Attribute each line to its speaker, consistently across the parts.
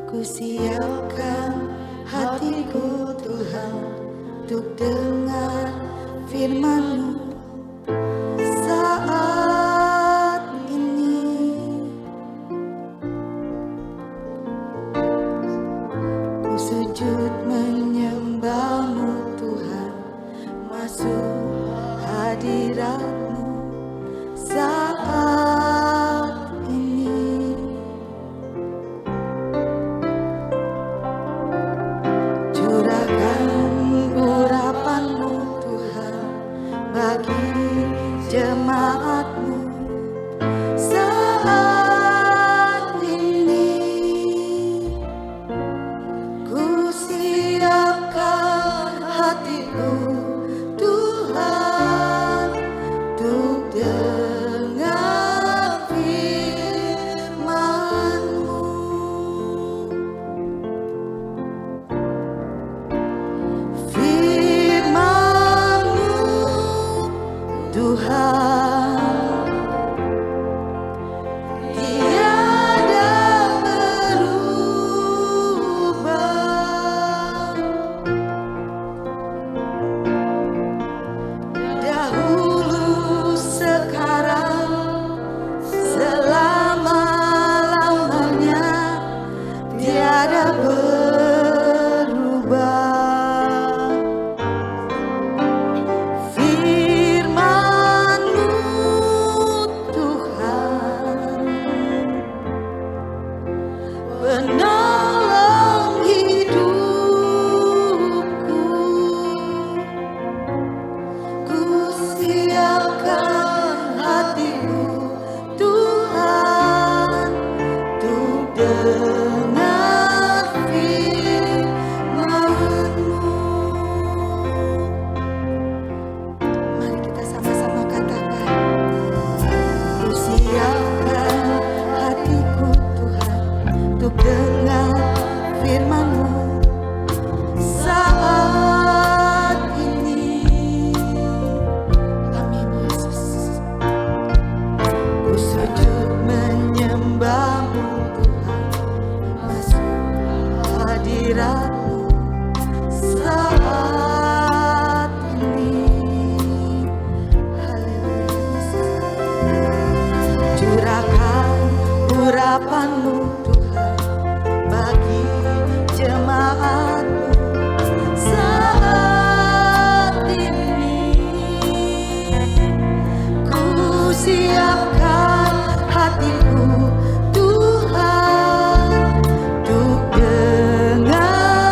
Speaker 1: Ku siapkan hatiku Tuhan untuk dengar firman-Mu saat ini. Ku sujud menyembah-Mu Tuhan, masuk hadirat-Mu saat ini. Curahkan urapan-Mu Tuhan bagi jemaat-Mu saat ini. Ku siapkan hatiku Tuhan untuk dengar firman-Mu. Firman-Mu Tuhan tiada berubah. Dahulu, sekarang, selama-lamanya tiada berubah. Firman-Mu Tuhan penolong hidupku. Ku siapkan hatiku Tuhan untuk dengar firman-Mu. Mari kita sama-sama katakan, ku siapkan hatiku Tuhan untuk dengar firman-Mu saat ini. Amin Yesus. Ku sujud menyembah-Mu Tuhan, masuk hadirat-Mu saat ini. Haleluya. Curahkan urapan-Mu Tuhan bagi jemaat-Mu saat ini. Ku siapkan hatiku Tuhan untuk dengar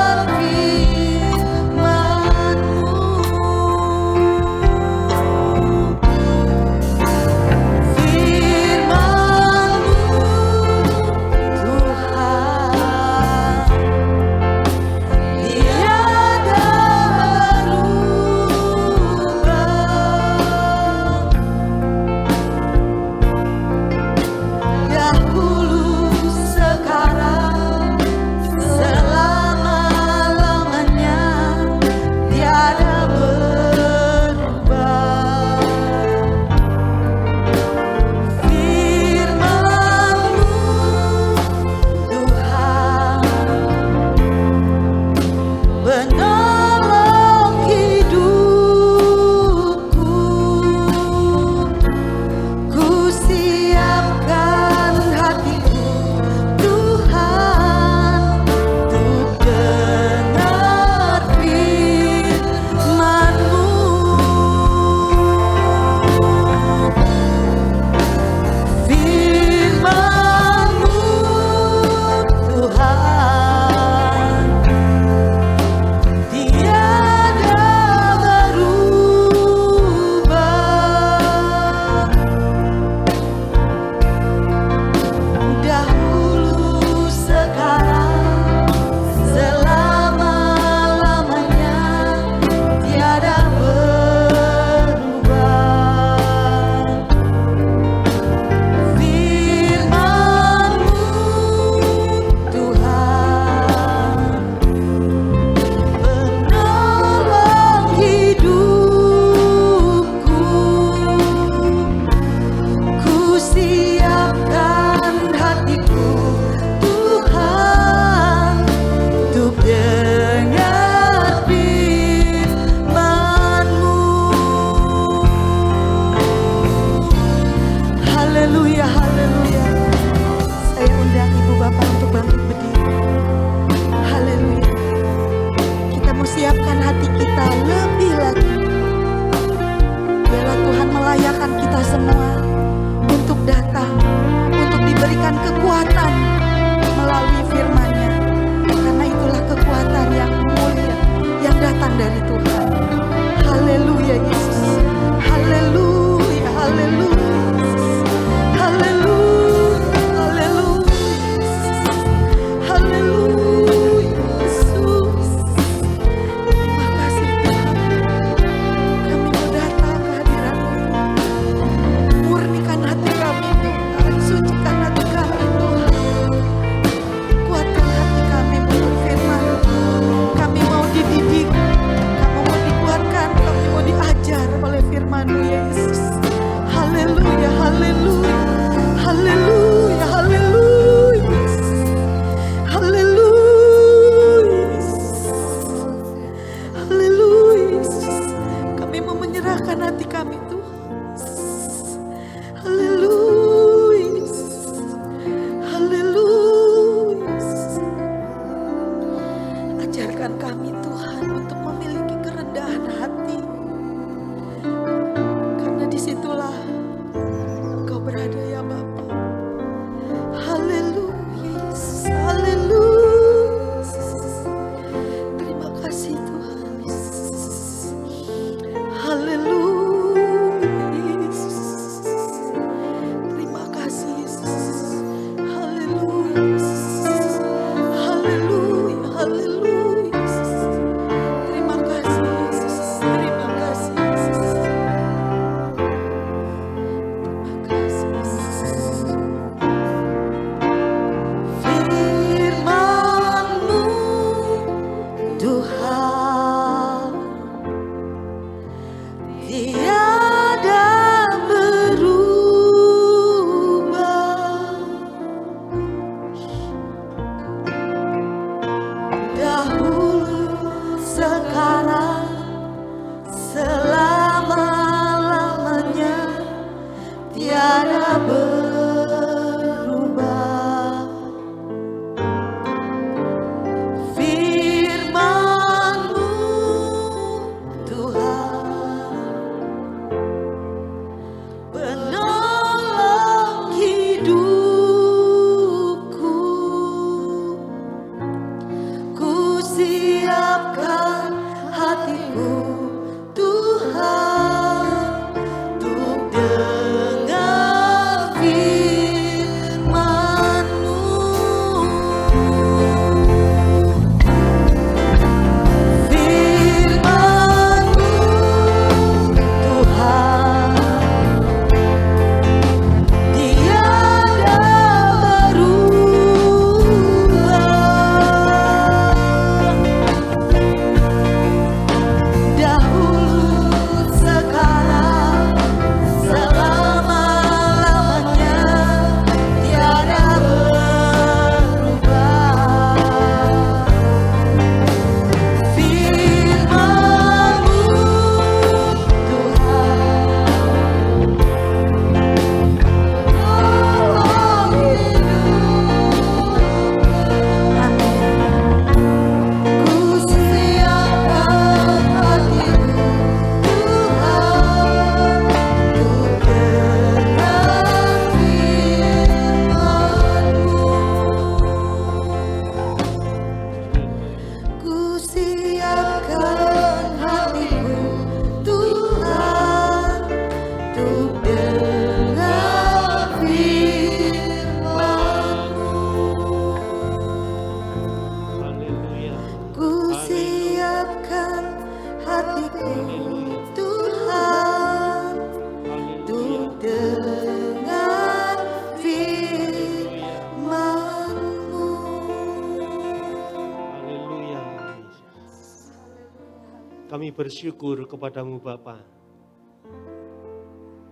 Speaker 2: kami bersyukur kepadamu Bapa.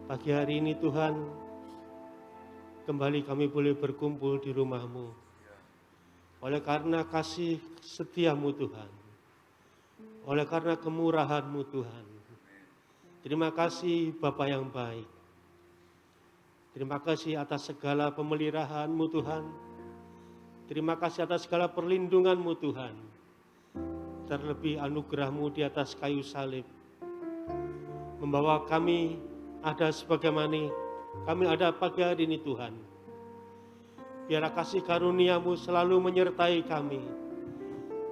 Speaker 2: Pagi hari ini Tuhan, kembali kami boleh berkumpul di rumah-Mu. Oleh karena kasih setiamu Tuhan, oleh karena kemurahan-Mu Tuhan. Terima kasih Bapa yang baik. Terima kasih atas segala pemeliharaan-Mu Tuhan. Terima kasih atas segala perlindungan-Mu Tuhan. Terlebih anugerah-Mu di atas kayu salib. Membawa kami ada sebagaimana kami ada pagi hari ini Tuhan. Biarlah kasih karunia-Mu selalu menyertai kami.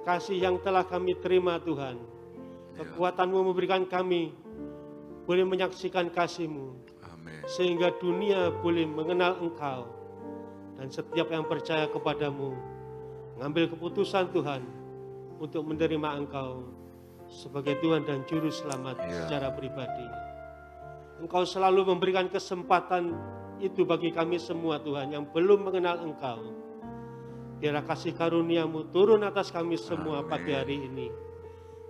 Speaker 2: Kasih yang telah kami terima Tuhan. Kekuatan-Mu memberikan kami boleh menyaksikan kasih-Mu.
Speaker 3: Amin.
Speaker 2: Sehingga dunia boleh mengenal Engkau. Dan setiap yang percaya kepadamu, mengambil keputusan Tuhan untuk menerima Engkau sebagai Tuhan dan Juru Selamat secara pribadi. Engkau selalu memberikan kesempatan itu bagi kami semua Tuhan yang belum mengenal Engkau. Biarlah kasih karunia-Mu turun atas kami semua pagi hari ini.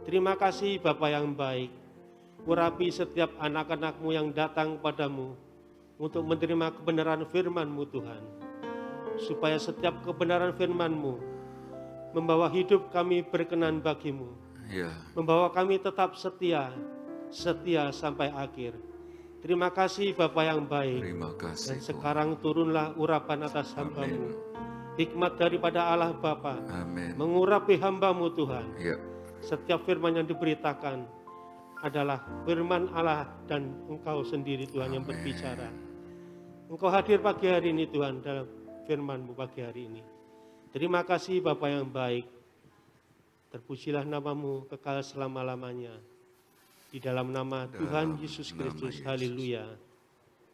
Speaker 2: Terima kasih Bapa yang baik. Urapi setiap anak-anak-Mu yang datang padamu untuk menerima kebenaran firman-Mu Tuhan. Supaya setiap kebenaran firman-Mu membawa hidup kami berkenan bagi-Mu. Membawa kami tetap setia sampai akhir. Terima kasih Bapa yang baik.
Speaker 3: Terima kasih.
Speaker 2: Dan sekarang turunlah urapan atas hamba-Mu. Hikmat daripada Allah Bapa.
Speaker 3: Amin.
Speaker 2: Mengurapi hamba-Mu Tuhan.
Speaker 3: Ya.
Speaker 2: Setiap firman yang diberitakan adalah firman Allah dan Engkau sendiri Tuhan yang berbicara. Engkau hadir pagi hari ini Tuhan dalam firman-Mu pagi hari ini. Terima kasih Bapa yang baik. Terpujilah nama-Mu kekal selama-lamanya. Di dalam nama Tuhan Yesus Kristus. Haleluya.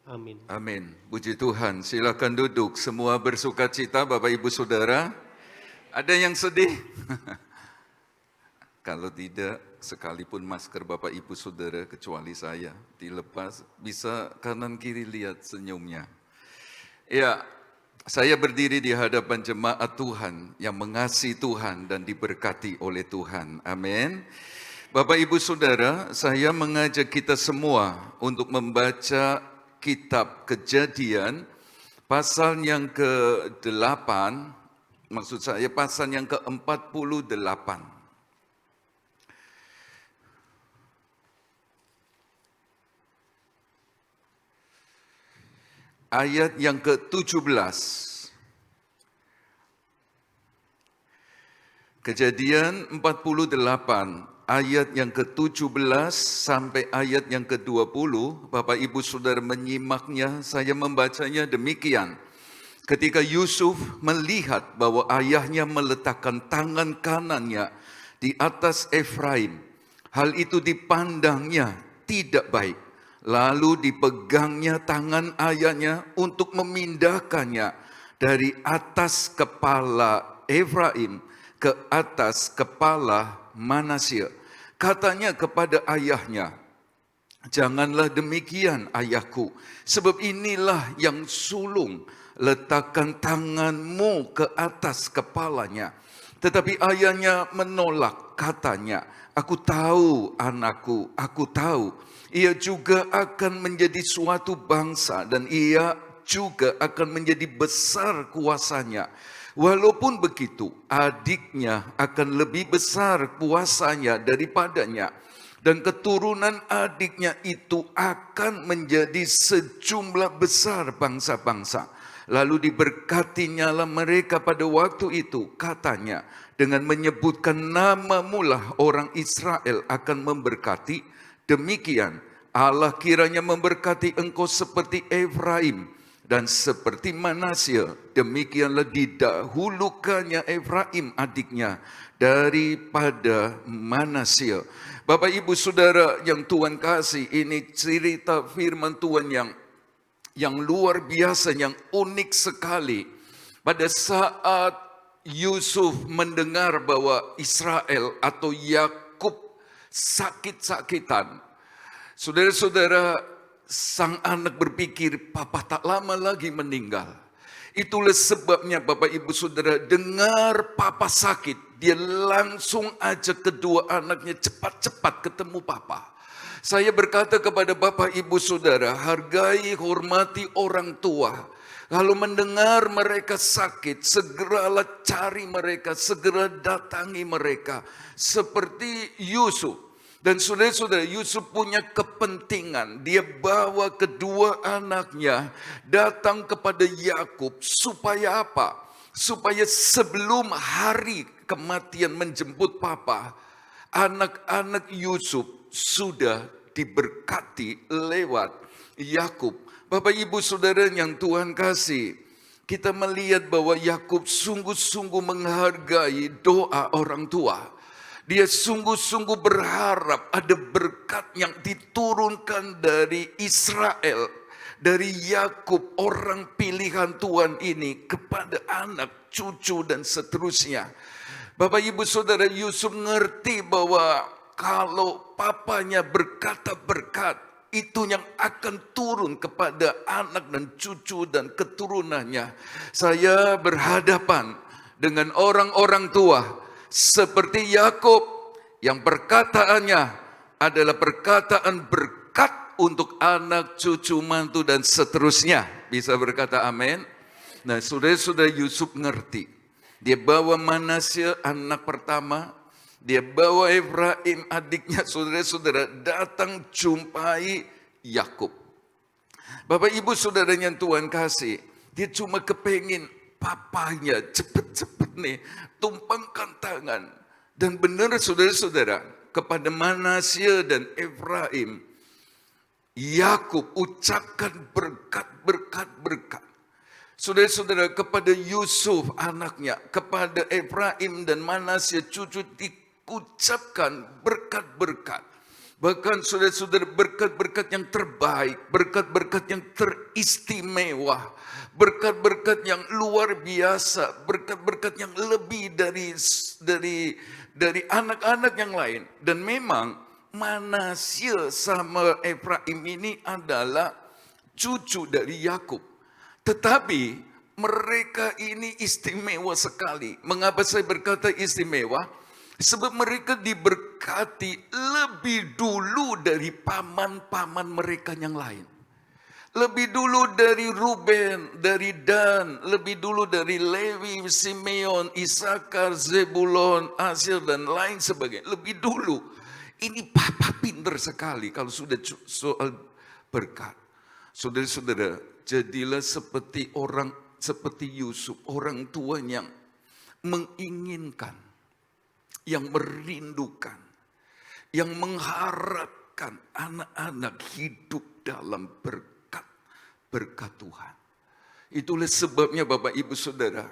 Speaker 2: Amin.
Speaker 3: Amin. Puji Tuhan. Silakan duduk. Semua bersuka cita Bapak Ibu Saudara. Ada yang sedih? Kalau tidak, sekalipun masker Bapak Ibu Saudara kecuali saya dilepas, bisa kanan kiri lihat senyumnya. Ya, saya berdiri di hadapan jemaat Tuhan yang mengasihi Tuhan dan diberkati oleh Tuhan. Amin. Bapak Ibu Saudara, saya mengajak kita semua untuk membaca kitab Kejadian pasal yang ke-8, maksud saya pasal yang ke-48. Ayat yang ke-17. Kejadian 48, ayat yang ke-17 sampai ayat yang ke-20. Bapak Ibu Saudara menyimaknya, saya membacanya demikian. Ketika Yusuf melihat bahwa ayahnya meletakkan tangan kanannya di atas Efraim, hal itu dipandangnya tidak baik. Lalu dipegangnya tangan ayahnya untuk memindahkannya dari atas kepala Efraim ke atas kepala Manasye. Katanya kepada ayahnya, "Janganlah demikian ayahku, sebab inilah yang sulung, letakkan tanganmu ke atas kepalanya." Tetapi ayahnya menolak, katanya, "Aku tahu anakku, aku tahu. Ia juga akan menjadi suatu bangsa dan ia juga akan menjadi besar kuasanya. Walaupun begitu, adiknya akan lebih besar kuasanya daripadanya. Dan keturunan adiknya itu akan menjadi sejumlah besar bangsa-bangsa. Lalu diberkatinyalah mereka pada waktu itu, katanya, dengan menyebutkan namamu lah orang Israel akan memberkati. Demikian Allah kiranya memberkati engkau seperti Efraim dan seperti Manasye. Demikianlah didahulukannya Efraim adiknya daripada Manasye. Bapak Ibu Saudara yang Tuhan kasih, ini cerita firman Tuhan yang luar biasa, yang unik sekali. Pada saat Yusuf mendengar bahwa Israel atau Yakub sakit-sakitan, saudara-saudara, sang anak berpikir, papa tak lama lagi meninggal. Itulah sebabnya Bapak Ibu Saudara, dengar papa sakit, dia langsung ajak kedua anaknya cepat-cepat ketemu papa. Saya berkata kepada Bapak Ibu Saudara, hargai, hormati orang tua. Kalau mendengar mereka sakit, segeralah cari mereka, segera datangi mereka. Seperti Yusuf. Dan saudara-saudara, Yusuf punya kepentingan. Dia bawa kedua anaknya datang kepada Yakub. Supaya apa? Supaya sebelum hari kematian menjemput papa, anak-anak Yusuf sudah diberkati lewat Yakub. Bapak Ibu Saudara yang Tuhan kasih, kita melihat bahwa Yakub sungguh-sungguh menghargai doa orang tua. Dia sungguh-sungguh berharap ada berkat yang diturunkan dari Israel, dari Yakub, orang pilihan Tuhan ini kepada anak, cucu dan seterusnya. Bapak Ibu Saudara, Yusuf ngerti bahwa kalau papanya berkata berkat, itu yang akan turun kepada anak dan cucu dan keturunannya. Saya berhadapan dengan orang-orang tua seperti Yakub yang perkataannya adalah perkataan berkat untuk anak, cucu, mantu dan seterusnya. Bisa berkata amin? Nah, saudara-saudara, Yusuf ngerti. Dia bawa Manasye anak pertama, dia bawa Efraim adiknya, saudara-saudara, datang jumpai Yakub. Bapak Ibu Saudara yang Tuhan kasih, dia cuma kepengin papanya cepet-cepet nih tumpangkan tangan. Dan benar saudara-saudara, kepada Manasye dan Efraim, Yakub ucapkan berkat. Saudara-saudara, kepada Yusuf anaknya, kepada Efraim dan Manasye cucu diucapkan berkat-berkat. Bahkan saudara-saudara, berkat-berkat yang terbaik, berkat-berkat yang teristimewa, berkat-berkat yang luar biasa, berkat-berkat yang lebih dari anak-anak yang lain. Dan memang Manasye sama Efraim ini adalah cucu dari Yakub. Tetapi mereka ini istimewa sekali. Mengapa saya berkata istimewa? Sebab mereka diberkati lebih dulu dari paman-paman mereka yang lain. Lebih dulu dari Ruben, dari Dan, lebih dulu dari Lewi, Simeon, Isakar, Zebulon, Aser dan lain sebagainya. Lebih dulu. Ini papa pinter sekali kalau sudah soal berkat. Saudara-saudara, jadilah seperti Yusuf, orang tua yang menginginkan, yang merindukan, yang mengharapkan anak-anak hidup dalam berkat Tuhan. Itulah sebabnya Bapak Ibu Saudara,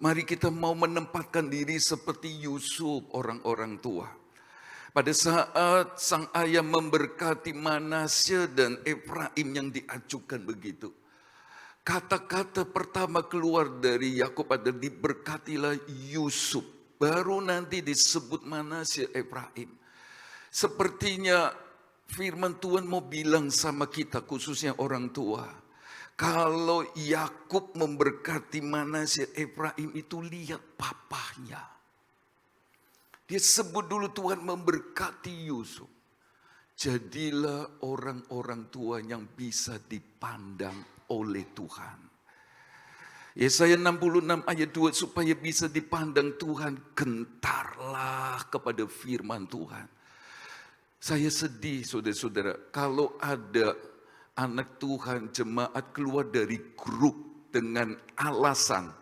Speaker 3: mari kita mau menempatkan diri seperti Yusuf, orang-orang tua. Pada saat sang ayah memberkati Manasye dan Efraim yang diajukan begitu, kata-kata pertama keluar dari Yakub adalah diberkatilah Yusuf. Baru nanti disebut Manasye, Efraim. Sepertinya firman Tuhan mau bilang sama kita, khususnya orang tua. Kalau Yakub memberkati Manasye, Efraim itu lihat papanya. Dia sebut dulu Tuhan memberkati Yusuf. Jadilah orang-orang tua yang bisa dipandang oleh Tuhan. Yesaya 66 ayat 2, supaya bisa dipandang Tuhan, gentarlah kepada firman Tuhan. Saya sedih saudara-saudara, kalau ada anak Tuhan, jemaat keluar dari grup dengan alasan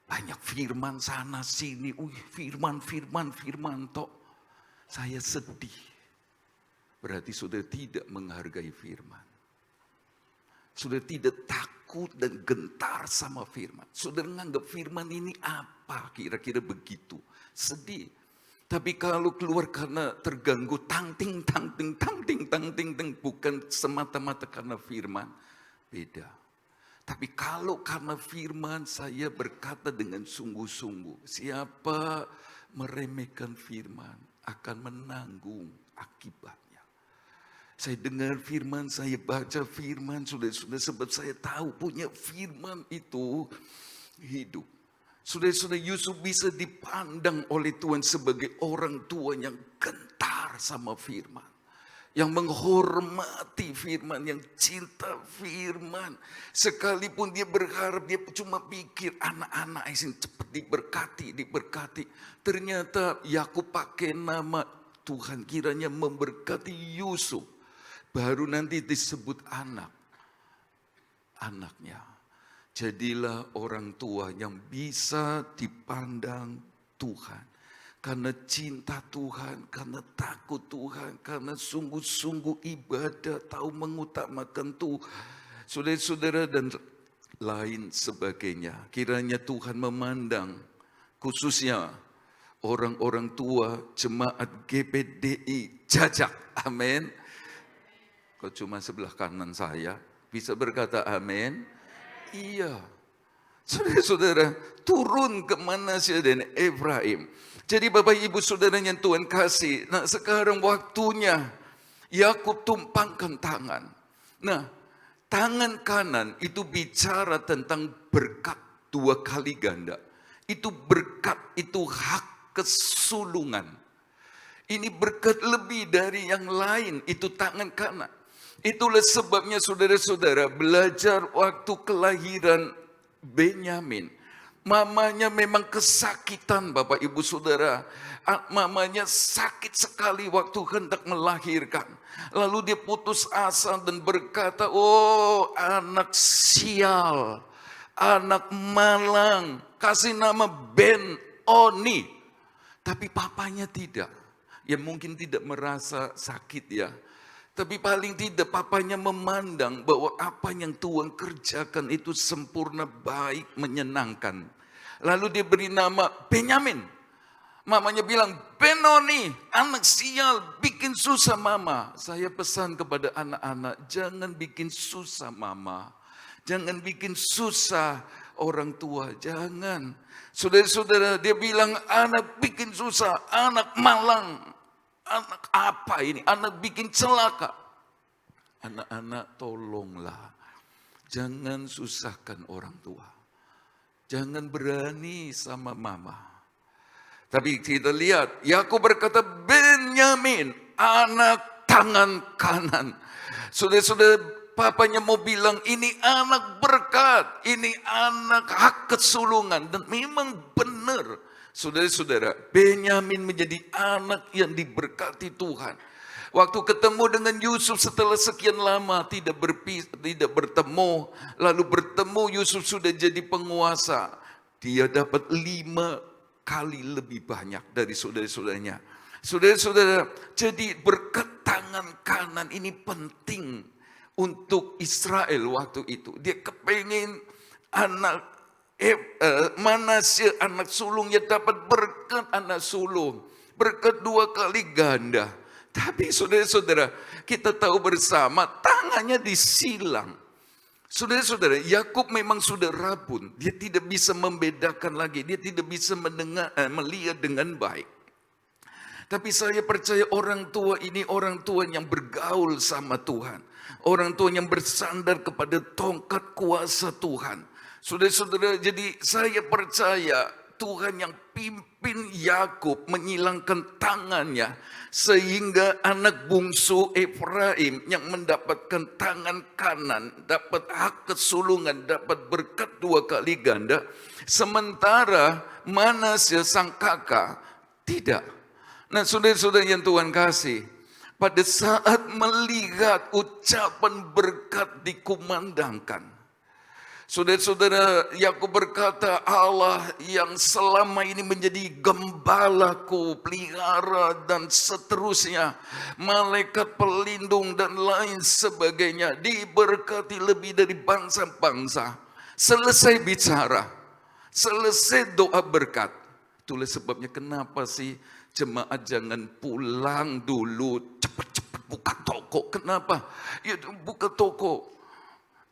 Speaker 3: banyak firman sana sini, firman tok. Saya sedih. Berarti saudara tidak menghargai firman. Saudara tidak takut dan gentar sama firman. Saudara menganggap firman ini apa? Kira-kira begitu. Sedih. Tapi kalau keluar karena terganggu, tang ting, bukan semata-mata karena firman, beda. Tapi kalau karena firman, saya berkata dengan sungguh-sungguh, siapa meremehkan firman akan menanggung akibatnya. Saya dengar firman, saya baca firman, sudah sebab saya tahu punya firman itu hidup. Saudara-saudara, Yusuf bisa dipandang oleh Tuhan sebagai orang tua yang gentar sama firman. Yang menghormati firman, yang cinta firman. Sekalipun dia berharap, dia cuma pikir anak-anak ini cepat diberkati. Ternyata Yakub pakai nama Tuhan kiranya memberkati Yusuf. Baru nanti disebut anaknya. Jadilah orang tua yang bisa dipandang Tuhan. Karena cinta Tuhan, karena takut Tuhan, karena sungguh-sungguh ibadah, tahu mengutamakan Tuhan. Saudara-saudara dan lain sebagainya. Kiranya Tuhan memandang khususnya orang-orang tua jemaat GPDI Jajak. Amin. Kok cuma sebelah kanan saya bisa berkata amin? Iya. Saudara-saudara, turun ke Manasya dan Efraim. Jadi Bapak Ibu Saudara yang Tuhan kasih, nah sekarang waktunya Yakub tumpangkan tangan. Nah, tangan kanan itu bicara tentang berkat 2 kali ganda. Itu berkat, itu hak kesulungan. Ini berkat lebih dari yang lain, itu tangan kanan. Itulah sebabnya saudara-saudara belajar waktu kelahiran Benyamin. Mamanya memang kesakitan Bapak Ibu Saudara. Mamanya sakit sekali waktu hendak melahirkan. Lalu dia putus asa dan berkata, oh anak sial, anak malang, kasih nama Ben-Oni. Tapi papanya tidak. Ya mungkin tidak merasa sakit ya. Tapi paling tidak papanya memandang bahwa apa yang Tuhan kerjakan itu sempurna, baik, menyenangkan. Lalu dia beri nama Benyamin. Mamanya bilang, Ben-Oni, anak sial, bikin susah mama. Saya pesan kepada anak-anak, jangan bikin susah mama. Jangan bikin susah orang tua, jangan. Saudara-saudara, dia bilang anak bikin susah, anak malang. Anak apa ini? Anak bikin celaka. Anak-anak tolonglah. Jangan susahkan orang tua. Jangan berani sama mama. Tapi kita lihat, Yakub berkata, Benyamin, anak tangan kanan. Saudara-saudara, papanya mau bilang, ini anak berkat. Ini anak hak kesulungan. Dan memang benar. Saudara-saudara, Benyamin menjadi anak yang diberkati Tuhan. Waktu ketemu dengan Yusuf setelah sekian lama tidak bertemu. Lalu bertemu Yusuf sudah jadi penguasa. Dia dapat 5 kali lebih banyak dari saudara-saudaranya. Saudara-saudara, jadi berkat tangan kanan ini penting untuk Israel waktu itu. Dia kepengen anak Manasya anak sulungnya dapat berkat anak sulung. Berkat 2 kali ganda. Tapi saudara-saudara, kita tahu bersama tangannya disilang. Saudara-saudara, Yakub memang sudah rabun. Dia tidak bisa membedakan lagi. Dia tidak bisa melihat dengan baik. Tapi saya percaya orang tua ini orang tua yang bergaul sama Tuhan. Orang tua yang bersandar kepada tongkat kuasa Tuhan. Saudara-saudara, jadi saya percaya Tuhan yang pimpin Yakub menyilangkan tangannya. Sehingga anak bungsu Efraim yang mendapatkan tangan kanan, dapat hak kesulungan, dapat berkat 2 kali ganda. Sementara Manasya sang kakak tidak. Nah saudara-saudara yang Tuhan kasih, pada saat melihat ucapan berkat dikumandangkan, saudara-saudara, Yakub berkata, Allah yang selama ini menjadi gembalaku, pelihara dan seterusnya, malaikat pelindung dan lain sebagainya, diberkati lebih dari bangsa-bangsa. Selesai bicara, selesai doa berkat. Itulah sebabnya kenapa sih jemaat jangan pulang dulu, cepat-cepat buka toko. Kenapa? Ya buka toko.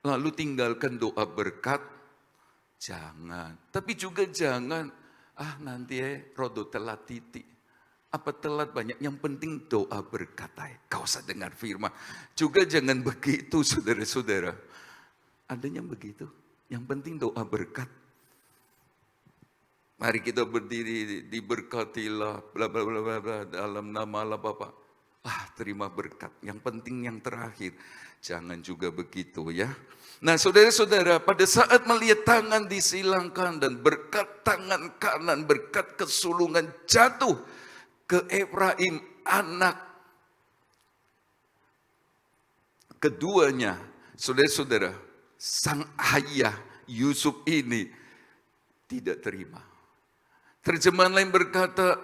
Speaker 3: Lalu tinggalkan doa berkat, jangan. Tapi juga jangan, nanti rodo telat titik. Apa telat banyak, yang penting doa berkat aja. Kau usah dengar firman. Juga jangan begitu saudara-saudara. Ada yang begitu, yang penting doa berkat. Mari kita berdiri, diberkatilah, bla bla bla bla bla, dalam nama Allah Bapa. Terima berkat. Yang penting yang terakhir, jangan juga begitu ya. Nah saudara-saudara, pada saat melihat tangan disilangkan dan berkat tangan kanan, berkat kesulungan jatuh ke Efraim, anak keduanya, saudara-saudara, sang ayah Yusuf ini tidak terima. Terjemahan lain berkata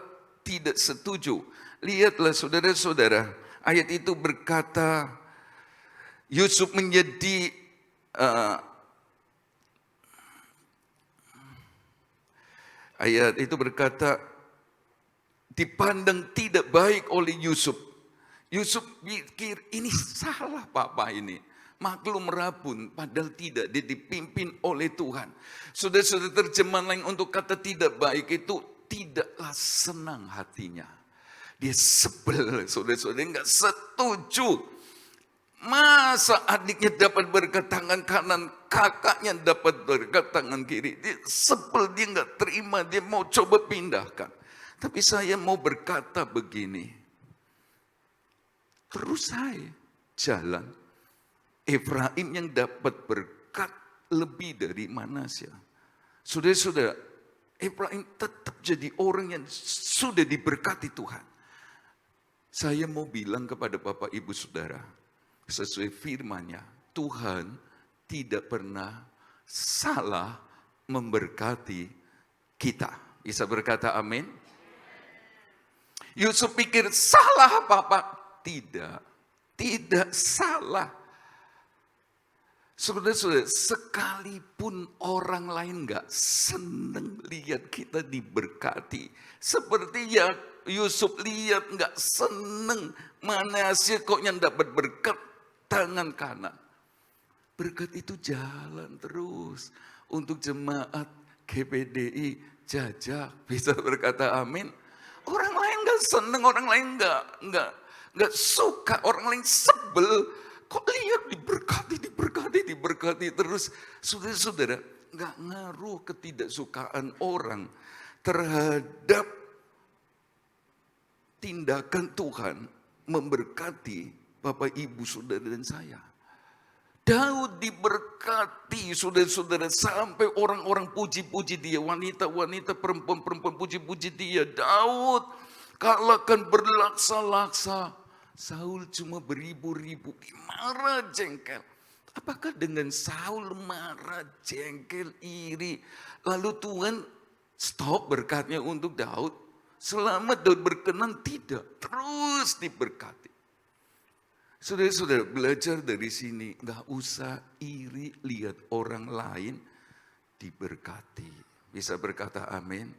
Speaker 3: tidak setuju. Lihatlah saudara-saudara, ayat itu berkata Yusuf menjadi ayat itu berkata dipandang tidak baik oleh Yusuf. Yusuf pikir ini salah papa ini. Maklum Rabun, padahal tidak, dia dipimpin oleh Tuhan. Saudara-saudara, terjemahan lain untuk kata tidak baik itu tidaklah senang hatinya. Dia sebel, saudara-saudara, enggak setuju. Masa adiknya dapat berkat tangan kanan, kakaknya dapat berkat tangan kiri. Dia sebel, dia enggak terima, dia mau coba pindahkan. Tapi saya mau berkata begini, terus saya jalan. Efraim yang dapat berkat lebih dari Manasya. Saudara-saudara, Efraim tetap jadi orang yang sudah diberkati Tuhan. Saya mau bilang kepada Bapak Ibu Saudara, sesuai firman-Nya, Tuhan tidak pernah salah memberkati kita. Bisa berkata amin? Yusuf pikir salah Bapak? Tidak salah. Saudara-saudara, sekalipun orang lain gak seneng lihat kita diberkati. Seperti ya Yusuf lihat gak seneng, Manasya kok yang dapat berkat tangan kanan. Berkat itu jalan terus untuk jemaat GPDI Jajak. Bisa berkata amin. Orang lain gak seneng, orang lain gak suka, orang lain sebel. Kok lihat diberkati terus. Saudara-saudara, gak ngaruh ketidaksukaan orang terhadap tindakan Tuhan memberkati Bapak, Ibu, Saudara, dan saya. Daud diberkati, saudara-saudara, sampai orang-orang puji-puji dia. Wanita-wanita, perempuan-perempuan puji-puji dia. Daud kalahkan berlaksa-laksa. Saul cuma beribu-ribu, marah jengkel. Apakah dengan Saul marah jengkel iri, lalu Tuhan stop berkatnya untuk Daud? Selamat Daud berkenan? Tidak, terus diberkati. Saudara-saudara, belajar dari sini, gak usah iri lihat orang lain diberkati. Bisa berkata amin?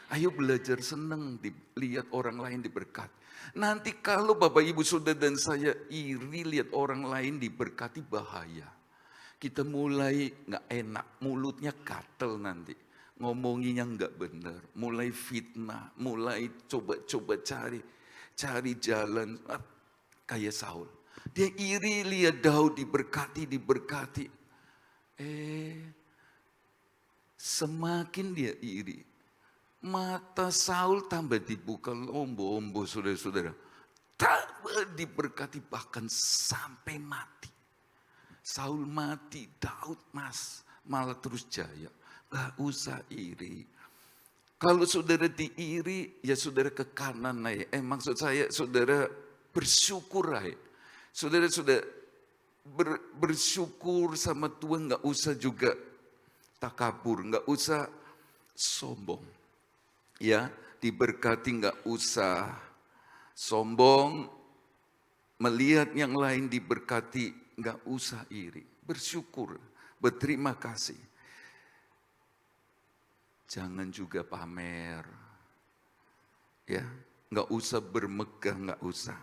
Speaker 3: Ayo belajar senang lihat orang lain diberkati. Nanti kalau Bapak Ibu Saudara dan saya iri lihat orang lain diberkati, bahaya. Kita mulai gak enak, mulutnya gatel nanti. Ngomonginya gak benar, mulai fitnah, mulai coba-coba cari jalan. Kayak Saul. Dia iri lihat Daud diberkati. Semakin dia iri, mata Saul tambah dibuka ombo-ombo, saudara-saudara. Tambah diberkati bahkan sampai mati. Saul mati, Daud malah terus jaya. Gak usah iri. Kalau saudara diiri, ya saudara ke kanan naik. Maksud saya saudara bersyukur aja. Saudara sudah bersyukur sama Tuhan, gak usah juga takabur, gak usah sombong. Ya, diberkati gak usah sombong, melihat yang lain diberkati gak usah iri, bersyukur, berterima kasih. Jangan juga pamer, ya, gak usah bermegah, gak usah.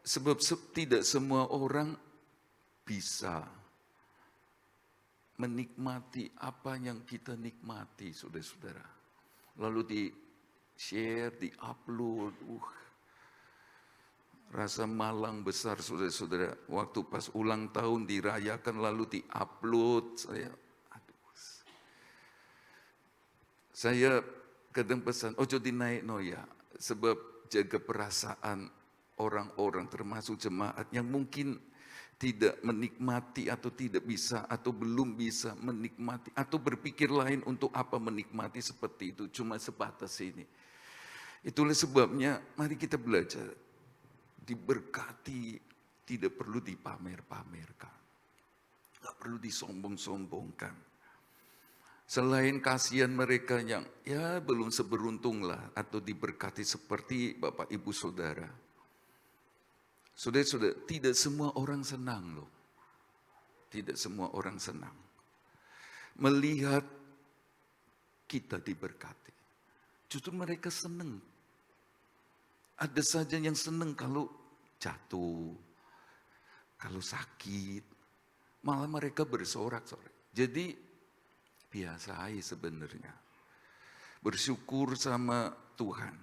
Speaker 3: Sebab tidak semua orang bisa menikmati apa yang kita nikmati, saudara-saudara. Lalu di-share, di-upload. Rasa malang besar, saudara-saudara. Waktu pas ulang tahun dirayakan lalu di-upload. Saya kadang pesan, ojo dinaik no ya, sebab jaga perasaan orang-orang termasuk jemaat yang mungkin tidak menikmati atau tidak bisa atau belum bisa menikmati atau berpikir lain untuk apa menikmati seperti itu, cuma sebatas ini. Itulah sebabnya mari kita belajar, diberkati tidak perlu dipamer-pamerkan, gak perlu disombong-sombongkan. Selain kasihan mereka yang ya belum seberuntung lah atau diberkati seperti Bapak Ibu Saudara. Saudara-saudara, tidak semua orang senang loh. Tidak semua orang senang melihat kita diberkati. Justru mereka senang. Ada saja yang senang kalau jatuh, kalau sakit, malah mereka bersorak-sorak. Jadi biasa aja sebenarnya. Bersyukur sama Tuhan.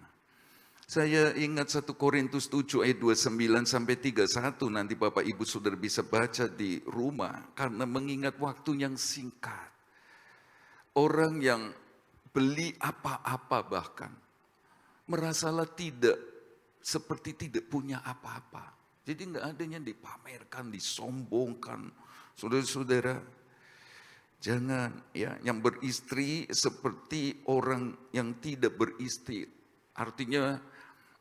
Speaker 3: Saya ingat 1 Korintus 7 ayat 29 sampai 31, nanti Bapak Ibu Saudara bisa baca di rumah, karena mengingat waktu yang singkat. Orang yang beli apa-apa bahkan, merasalah seperti tidak punya apa-apa. Jadi enggak adanya dipamerkan, disombongkan. Saudara-saudara, jangan ya yang beristri seperti orang yang tidak beristri. Artinya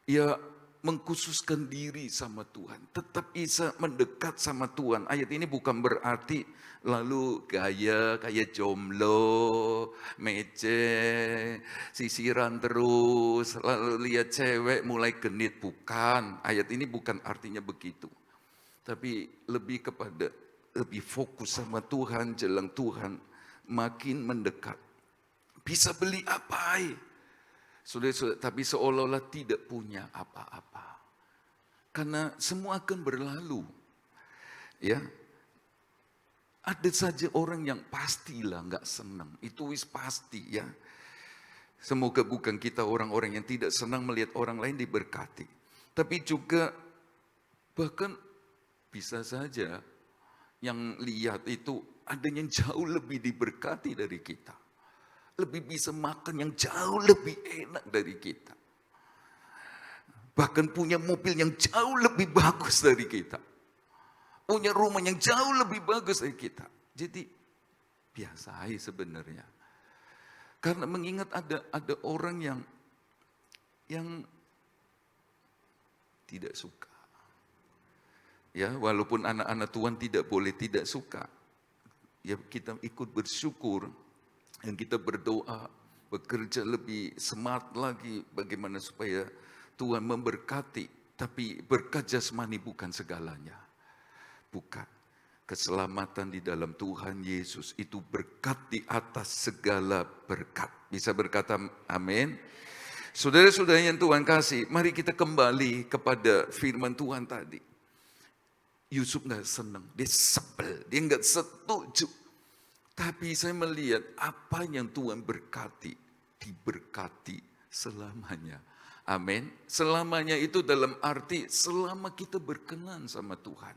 Speaker 3: ya mengkhususkan diri sama Tuhan, tetap bisa mendekat sama Tuhan. Ayat ini bukan berarti lalu gaya kayak jomblo, mece, sisiran terus, lalu lihat cewek mulai genit. Bukan, ayat ini bukan artinya begitu. Tapi lebih kepada lebih fokus sama Tuhan, jelang Tuhan makin mendekat. Bisa beli apa? Saudara-saudara, tapi seolah-olah tidak punya apa-apa. Karena semua akan berlalu. Ya. Ada saja orang yang pastilah nggak senang. Itu wis pasti ya. Semoga bukan kita orang-orang yang tidak senang melihat orang lain diberkati. Tapi juga bahkan bisa saja yang lihat itu ada yang jauh lebih diberkati dari kita. Lebih bisa makan yang jauh lebih enak dari kita. Bahkan punya mobil yang jauh lebih bagus dari kita. Punya rumah yang jauh lebih bagus dari kita. Jadi biasa aja sebenarnya. Karena mengingat ada orang yang tidak suka. Ya, walaupun anak-anak Tuhan tidak boleh tidak suka. Ya kita ikut bersyukur. Yang kita berdoa, bekerja lebih smart lagi bagaimana supaya Tuhan memberkati. Tapi berkat jasmani bukan segalanya. Bukan. Keselamatan di dalam Tuhan Yesus itu berkat di atas segala berkat. Bisa berkata amin? Saudara-saudara yang Tuhan kasih, mari kita kembali kepada firman Tuhan tadi. Yusuf gak senang, dia sebel, dia gak setuju. Tapi saya melihat apa yang Tuhan berkati, diberkati selamanya. Amin. Selamanya itu dalam arti selama kita berkenan sama Tuhan.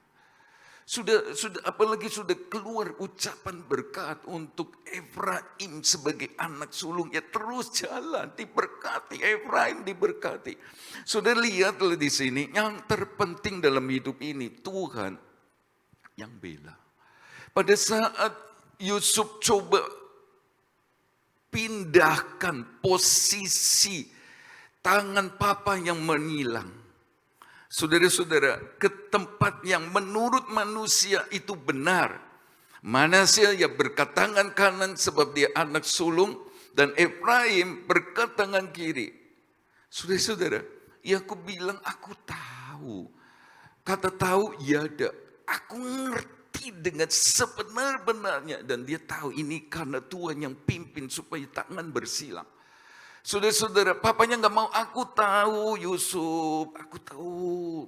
Speaker 3: Sudah apalagi sudah keluar ucapan berkat untuk Efraim sebagai anak sulung, ya terus jalan diberkati, Efraim diberkati. Sudah lihatlah di sini yang terpenting dalam hidup ini Tuhan yang bela. Pada saat Yusuf coba pindahkan posisi tangan papa yang menilang. Saudara-saudara, ke tempat yang menurut manusia itu benar. Manasya ya berkat tangan kanan sebab dia anak sulung. Dan Efraim berkat tangan kiri. Saudara-saudara, Yakub bilang aku tahu. Kata tahu ya ada. Aku ngerti dengan sebenar-benarnya. Dan dia tahu ini karena Tuhan yang pimpin supaya tangan bersilang. Saudara-saudara, papanya gak mau, aku tahu Yusuf, aku tahu.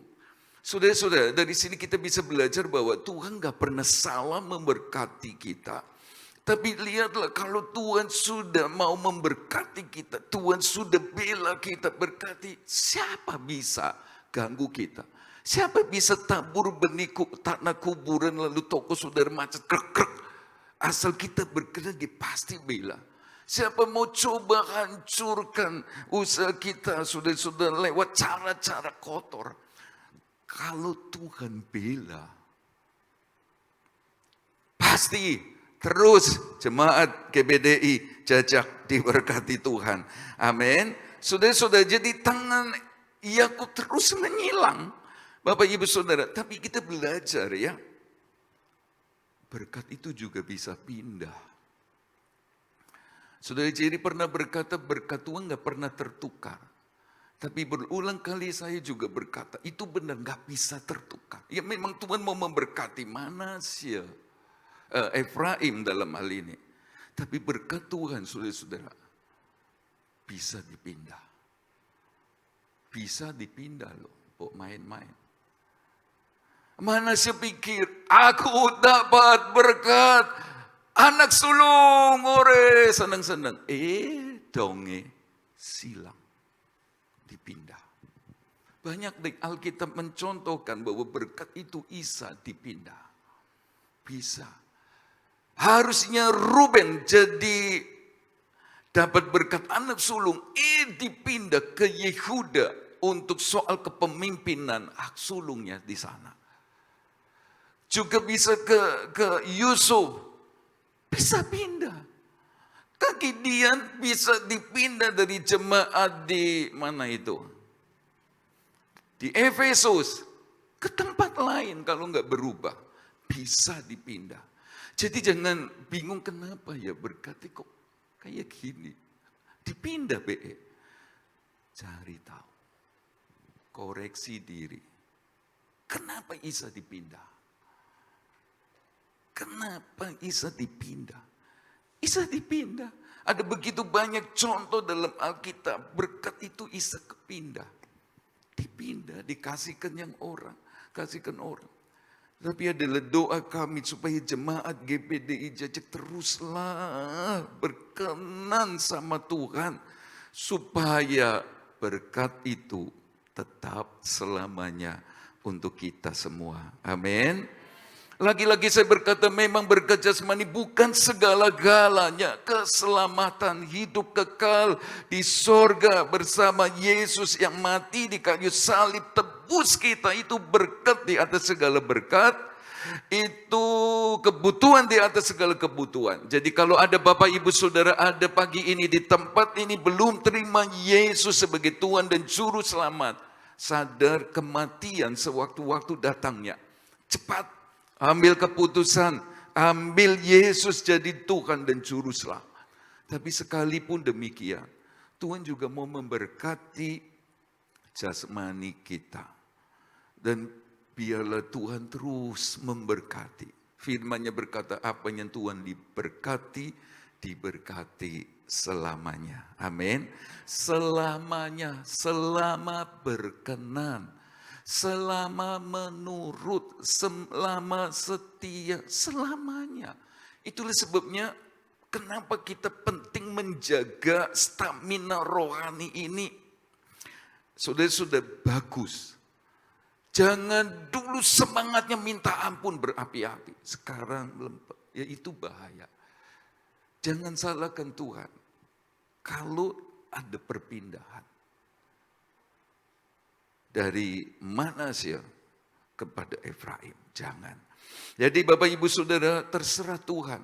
Speaker 3: Saudara-saudara, dari sini kita bisa belajar bahwa Tuhan gak pernah salah memberkati kita. Tapi lihatlah kalau Tuhan sudah mau memberkati kita, Tuhan sudah bela kita berkati, siapa bisa ganggu kita? Siapa bisa tabur benih tanah kuburan lalu toko saudara macet krek-krek. Asal kita berkenan dia pasti bela. Siapa mau coba hancurkan usaha kita, saudara-saudara, lewat cara-cara kotor. Kalau Tuhan bela, pasti terus jemaat GBDI Jajak diberkati Tuhan. Amin. Saudara-saudara, jadi tangan Yakub terus menyilang. Bapak Ibu Saudara, tapi kita belajar ya. Berkat itu juga bisa pindah. Saudara Jerry pernah berkata, berkat Tuhan gak pernah tertukar. Tapi berulang kali saya juga berkata, itu benar gak bisa tertukar. Ya memang Tuhan mau memberkati Manasya, Efraim dalam hal ini. Tapi berkat Tuhan, saudara-saudara, bisa dipindah. Bisa dipindah loh, kok main-main. Manasya pikir, aku dapat berkat. Anak sulung, ore, senang-senang. Donge, silang. Dipindah. Banyak di Alkitab mencontohkan bahwa berkat itu bisa dipindah. Bisa. Harusnya Ruben jadi dapat berkat anak sulung. Dipindah ke Yehuda untuk soal kepemimpinan hak sulungnya di sana. Juga bisa ke Yusuf. Bisa pindah. Kaki Gideon bisa dipindah dari jemaat di mana itu? Di Efesus. Ke tempat lain kalau nggak berubah. Bisa dipindah. Jadi jangan bingung kenapa ya berkati kok kayak gini. Dipindah BE. Cari tahu. Koreksi diri. Kenapa bisa dipindah? Kenapa bisa dipindah? Bisa dipindah. Ada begitu banyak contoh dalam Alkitab. Berkat itu bisa kepindah. Dipindah, dikasihkan yang orang. Kasihkan orang. Tapi adalah doa kami supaya jemaat GBDI Jajak teruslah berkenan sama Tuhan. Supaya berkat itu tetap selamanya untuk kita semua. Amin. Lagi-lagi saya berkata memang berkat jasmani bukan segala-galanya. Keselamatan hidup kekal di sorga bersama Yesus yang mati di kayu salib tebus kita. Itu berkat di atas segala berkat. Itu kebutuhan di atas segala kebutuhan. Jadi kalau ada Bapak Ibu Saudara ada pagi ini di tempat ini belum terima Yesus sebagai Tuhan dan Juru Selamat. Sadar kematian sewaktu-waktu datangnya. Cepat. Ambil keputusan, ambil Yesus jadi Tuhan dan Juru Selamat. Tapi sekalipun demikian, Tuhan juga mau memberkati jasmani kita. Dan biarlah Tuhan terus memberkati. Firman-Nya berkata, apa yang Tuhan diberkati, diberkati selamanya. Amin. Selamanya, selama berkenan. Selama menurut, selama setia, selamanya. Itulah sebabnya kenapa kita penting menjaga stamina rohani ini. Sudah bagus. Jangan dulu semangatnya minta ampun berapi-api. Sekarang ya itu bahaya. Jangan salahkan Tuhan. Kalau ada perpindahan. Dari Manasya kepada Efraim. Jangan. Jadi Bapak Ibu Saudara terserah Tuhan.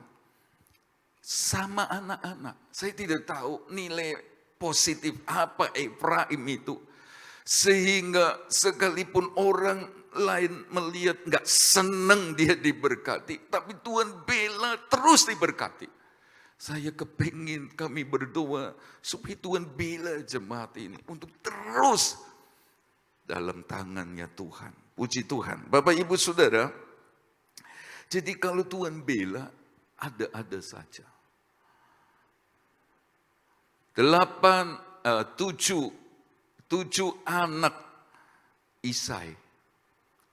Speaker 3: Sama anak-anak. Saya tidak tahu nilai positif apa Efraim itu. Sehingga sekalipun orang lain melihat gak senang dia diberkati. Tapi Tuhan bela terus diberkati. Saya kepingin kami berdoa supaya Tuhan bela jemaat ini. Untuk terus dalam tangannya Tuhan. Puji Tuhan. Bapak Ibu Saudara. Jadi kalau Tuhan bela, ada-ada saja. 7 anak Isai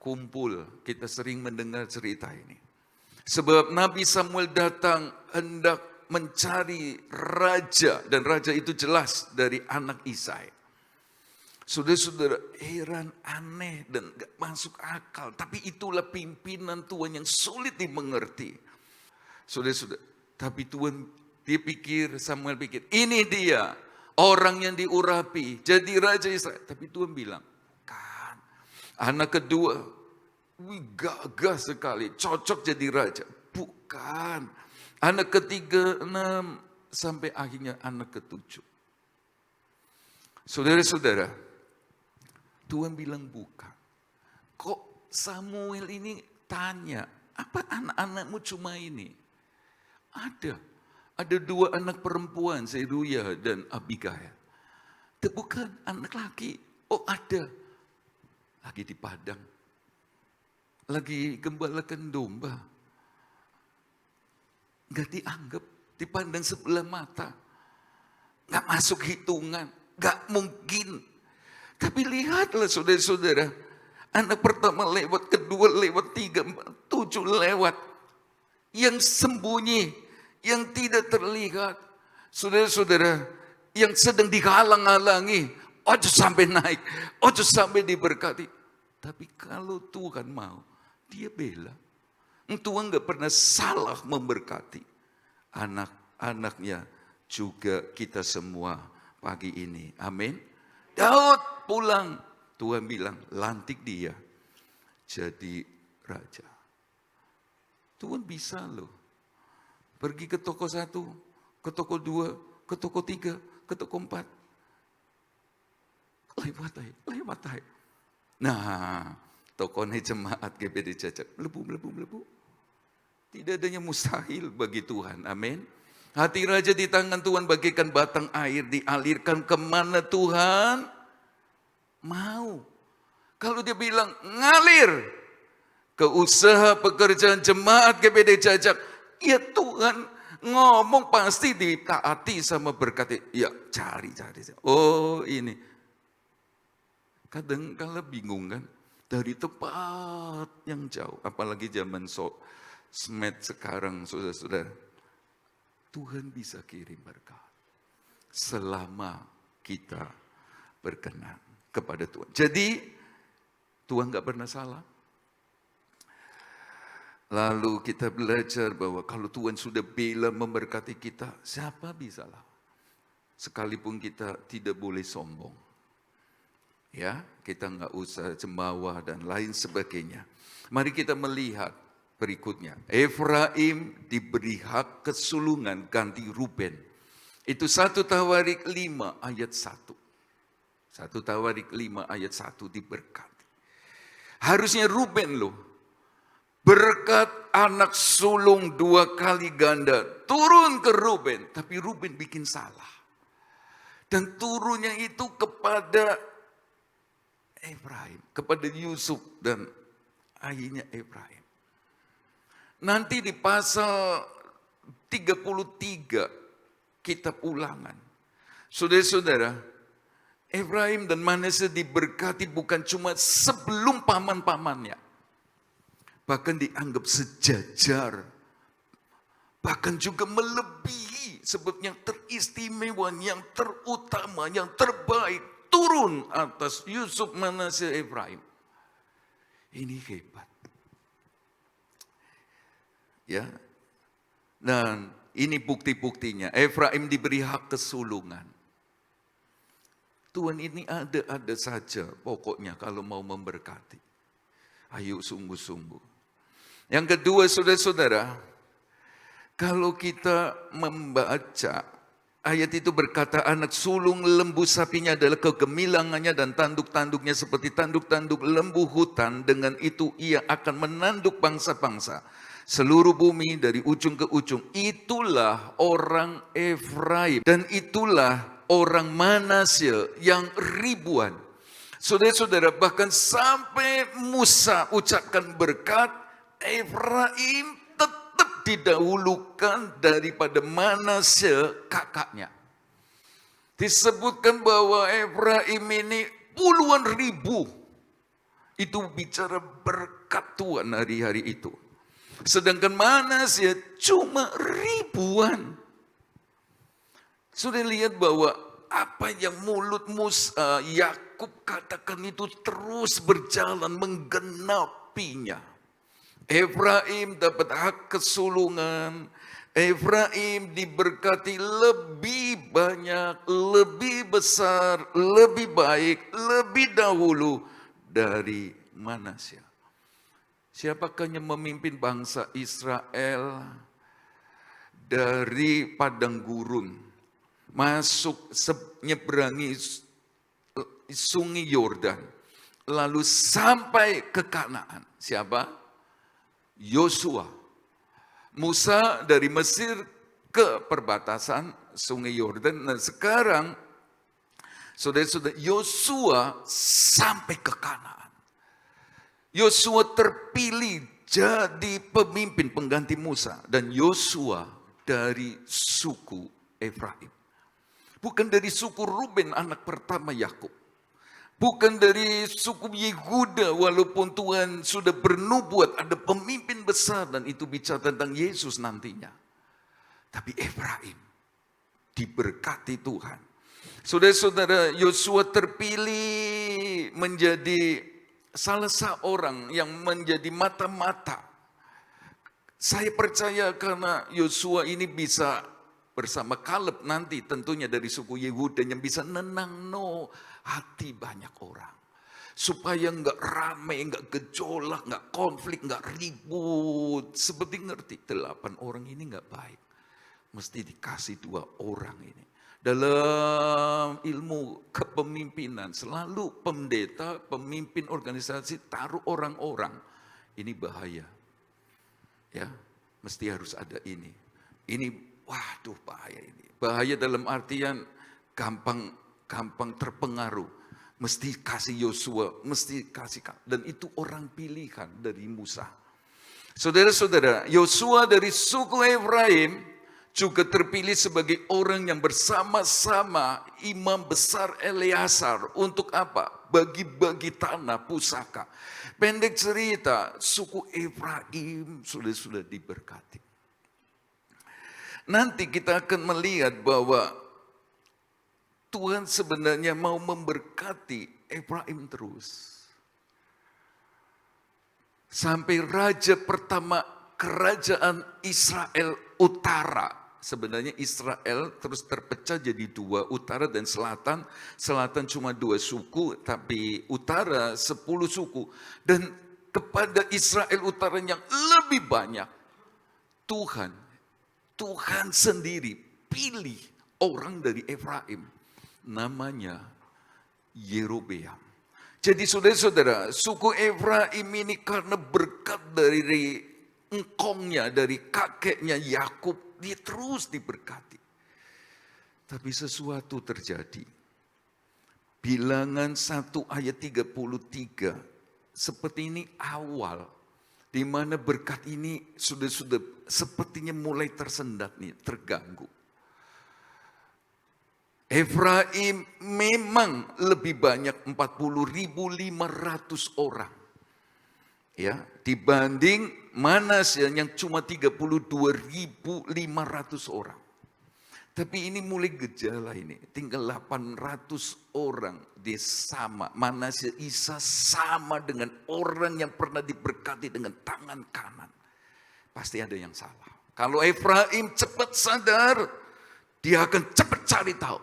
Speaker 3: kumpul. Kita sering mendengar cerita ini. Sebab Nabi Samuel datang hendak mencari raja. Dan raja itu jelas dari anak Isai. Saudara-saudara, heran, aneh, dan gak masuk akal. Tapi itulah pimpinan Tuhan yang sulit dimengerti. Saudara-saudara, tapi Tuhan Samuel pikir, ini dia orang yang diurapi jadi raja Israel. Tapi Tuhan bilang, kan anak kedua, gagah sekali, cocok jadi raja. Bukan. Anak ketiga, 6, sampai akhirnya anak ketujuh. Saudara-saudara, Tuhan bilang bukan. Kok Samuel ini tanya, apa anak-anakmu cuma ini? Ada 2 anak perempuan, Seruya dan Abigail. Itu bukan anak laki. Oh ada. Lagi di padang. Lagi gembalakan domba. Gak dianggap, dipandang sebelah mata. Gak masuk hitungan, gak mungkin. Tapi lihatlah saudara-saudara, anak pertama lewat, kedua lewat, 3, 4, 7 lewat. Yang sembunyi, yang tidak terlihat. Saudara-saudara, yang sedang dihalang-halangi, ojo sampai naik, ojo sampai diberkati. Tapi kalau Tuhan mau, dia bela. Tuhan gak pernah salah memberkati anak-anaknya, juga kita semua pagi ini. Amin. Daud pulang, Tuhan bilang lantik dia jadi raja. Tuhan bisa loh. Pergi ke toko 1, ke toko 2, ke toko 3, ke toko 4. Lewat aja. Nah, tokonya jemaat GBD Jajak, melebu. Tidak adanya mustahil bagi Tuhan, amin. Hati raja di tangan Tuhan bagaikan batang air, dialirkan kemana Tuhan mau. Kalau dia bilang ngalir ke usaha pekerjaan jemaat GBD Jajak, ya Tuhan ngomong pasti ditaati sama berkati. Ya cari. Oh ini. Kadang kala bingung kan. Dari tempat yang jauh. Apalagi zaman sosmed sekarang saudara-saudara. Tuhan bisa kirim berkat. Selama kita berkenan kepada Tuhan. Jadi Tuhan gak pernah salah. Lalu kita belajar bahwa kalau Tuhan sudah bela memberkati kita, siapa bisa lah. Sekalipun kita tidak boleh sombong. Ya, kita nggak usah cembawa dan lain sebagainya. Mari kita melihat berikutnya. Efraim diberi hak kesulungan ganti Ruben. Itu 1 Tawarik 5 ayat 1. 1 Tawarik 5 ayat 1 diberkati. Harusnya Ruben loh. Berkat anak sulung 2 kali ganda turun ke Ruben. Tapi Ruben bikin salah. Dan turunnya itu kepada Efraim. Kepada Yusuf dan akhirnya Efraim. Nanti di pasal 33 kitab Ulangan. Saudara-saudara, Efraim dan Manasye diberkati bukan cuma sebelum paman-pamannya. Bahkan dianggap sejajar. Bahkan juga melebihi. Sebab yang teristimewa, yang terutama, yang terbaik. Turun atas Yusuf, Manasye, Efraim. Ini hebat. Ya. Dan ini bukti-buktinya. Efraim diberi hak kesulungan. Tuhan ini ada saja pokoknya kalau mau memberkati. Ayo sungguh-sungguh. Yang kedua saudara-saudara, kalau kita membaca ayat itu berkata anak sulung lembu sapinya adalah kegemilangannya dan tanduk-tanduknya seperti tanduk-tanduk lembu hutan. Dengan itu ia akan menanduk bangsa-bangsa. Seluruh bumi dari ujung ke ujung. Itulah orang Efraim dan itulah orang Manasye yang ribuan. Saudara-saudara, bahkan sampai Musa ucapkan berkat, Efraim tetap didahulukan daripada Manasye kakaknya. Disebutkan bahwa Efraim ini puluhan ribu. Itu bicara berkat Tuhan hari-hari itu. Sedangkan Manasye cuma ribuan. Sudah lihat bahwa apa yang mulut Musa, Yakub katakan itu terus berjalan menggenapinya. Efraim dapat hak kesulungan, Efraim diberkati lebih banyak, lebih besar, lebih baik, lebih dahulu dari Manasya. Siapakah yang memimpin bangsa Israel dari padang gurun masuk menyeberangi sungai Yordan lalu sampai ke Kanaan? Siapa? Yosua. Musa dari Mesir ke perbatasan sungai Yordan. Dan sekarang saudara-saudara, Yosua sampai ke Kanaan. Yosua terpilih jadi pemimpin pengganti Musa. Dan Yosua dari suku Efraim. Bukan dari suku Ruben anak pertama Yakub. Bukan dari suku Yehuda, walaupun Tuhan sudah bernubuat ada pemimpin besar dan itu bicara tentang Yesus nantinya. Tapi Efraim diberkati Tuhan. Saudara-saudara, Yosua terpilih menjadi salah seorang yang menjadi mata-mata. Saya percaya karena Yosua ini bisa bersama Kaleb nanti tentunya dari suku Yehuda yang bisa nenangno hati banyak orang. Supaya enggak rame, enggak gejolak, enggak konflik, enggak ribut. Seperti ngerti, 8 orang ini enggak baik. Mesti dikasih 2 orang ini. Dalam ilmu kepemimpinan, selalu pendeta, pemimpin organisasi, taruh orang-orang. Ini bahaya. Ya, mesti harus ada ini. Ini, waduh bahaya ini. Bahaya dalam artian gampang terpengaruh. Mesti kasih Yosua, mesti kasih. Dan itu orang pilihan dari Musa. Saudara-saudara, Yosua dari suku Efraim juga terpilih sebagai orang yang bersama-sama imam besar Eleazar. Untuk apa? Bagi-bagi tanah pusaka. Pendek cerita, suku Efraim sudah diberkati. Nanti kita akan melihat bahwa Tuhan sebenarnya mau memberkati Efraim terus. Sampai raja pertama kerajaan Israel Utara. Sebenarnya Israel terus terpecah jadi 2, utara dan selatan. Selatan cuma 2 suku, tapi utara 10 suku. Dan kepada Israel Utara yang lebih banyak, Tuhan sendiri pilih orang dari Efraim. Namanya Yerobeam. Jadi saudara-saudara, suku Efraim ini karena berkat dari engkongnya, dari kakeknya Yakub, dia terus diberkati. Tapi sesuatu terjadi. Bilangan 1 ayat 33, seperti ini awal, di mana berkat ini sudah sepertinya mulai tersendat nih, terganggu. Efraim memang lebih banyak 40.500 orang. Ya, dibanding Manasya yang cuma 32.500 orang. Tapi ini mulai gejala ini, tinggal 800 orang dia sama. Manasya Isa sama dengan orang yang pernah diberkati dengan tangan kanan. Pasti ada yang salah. Kalau Efraim cepat sadar, dia akan cepat cari tahu.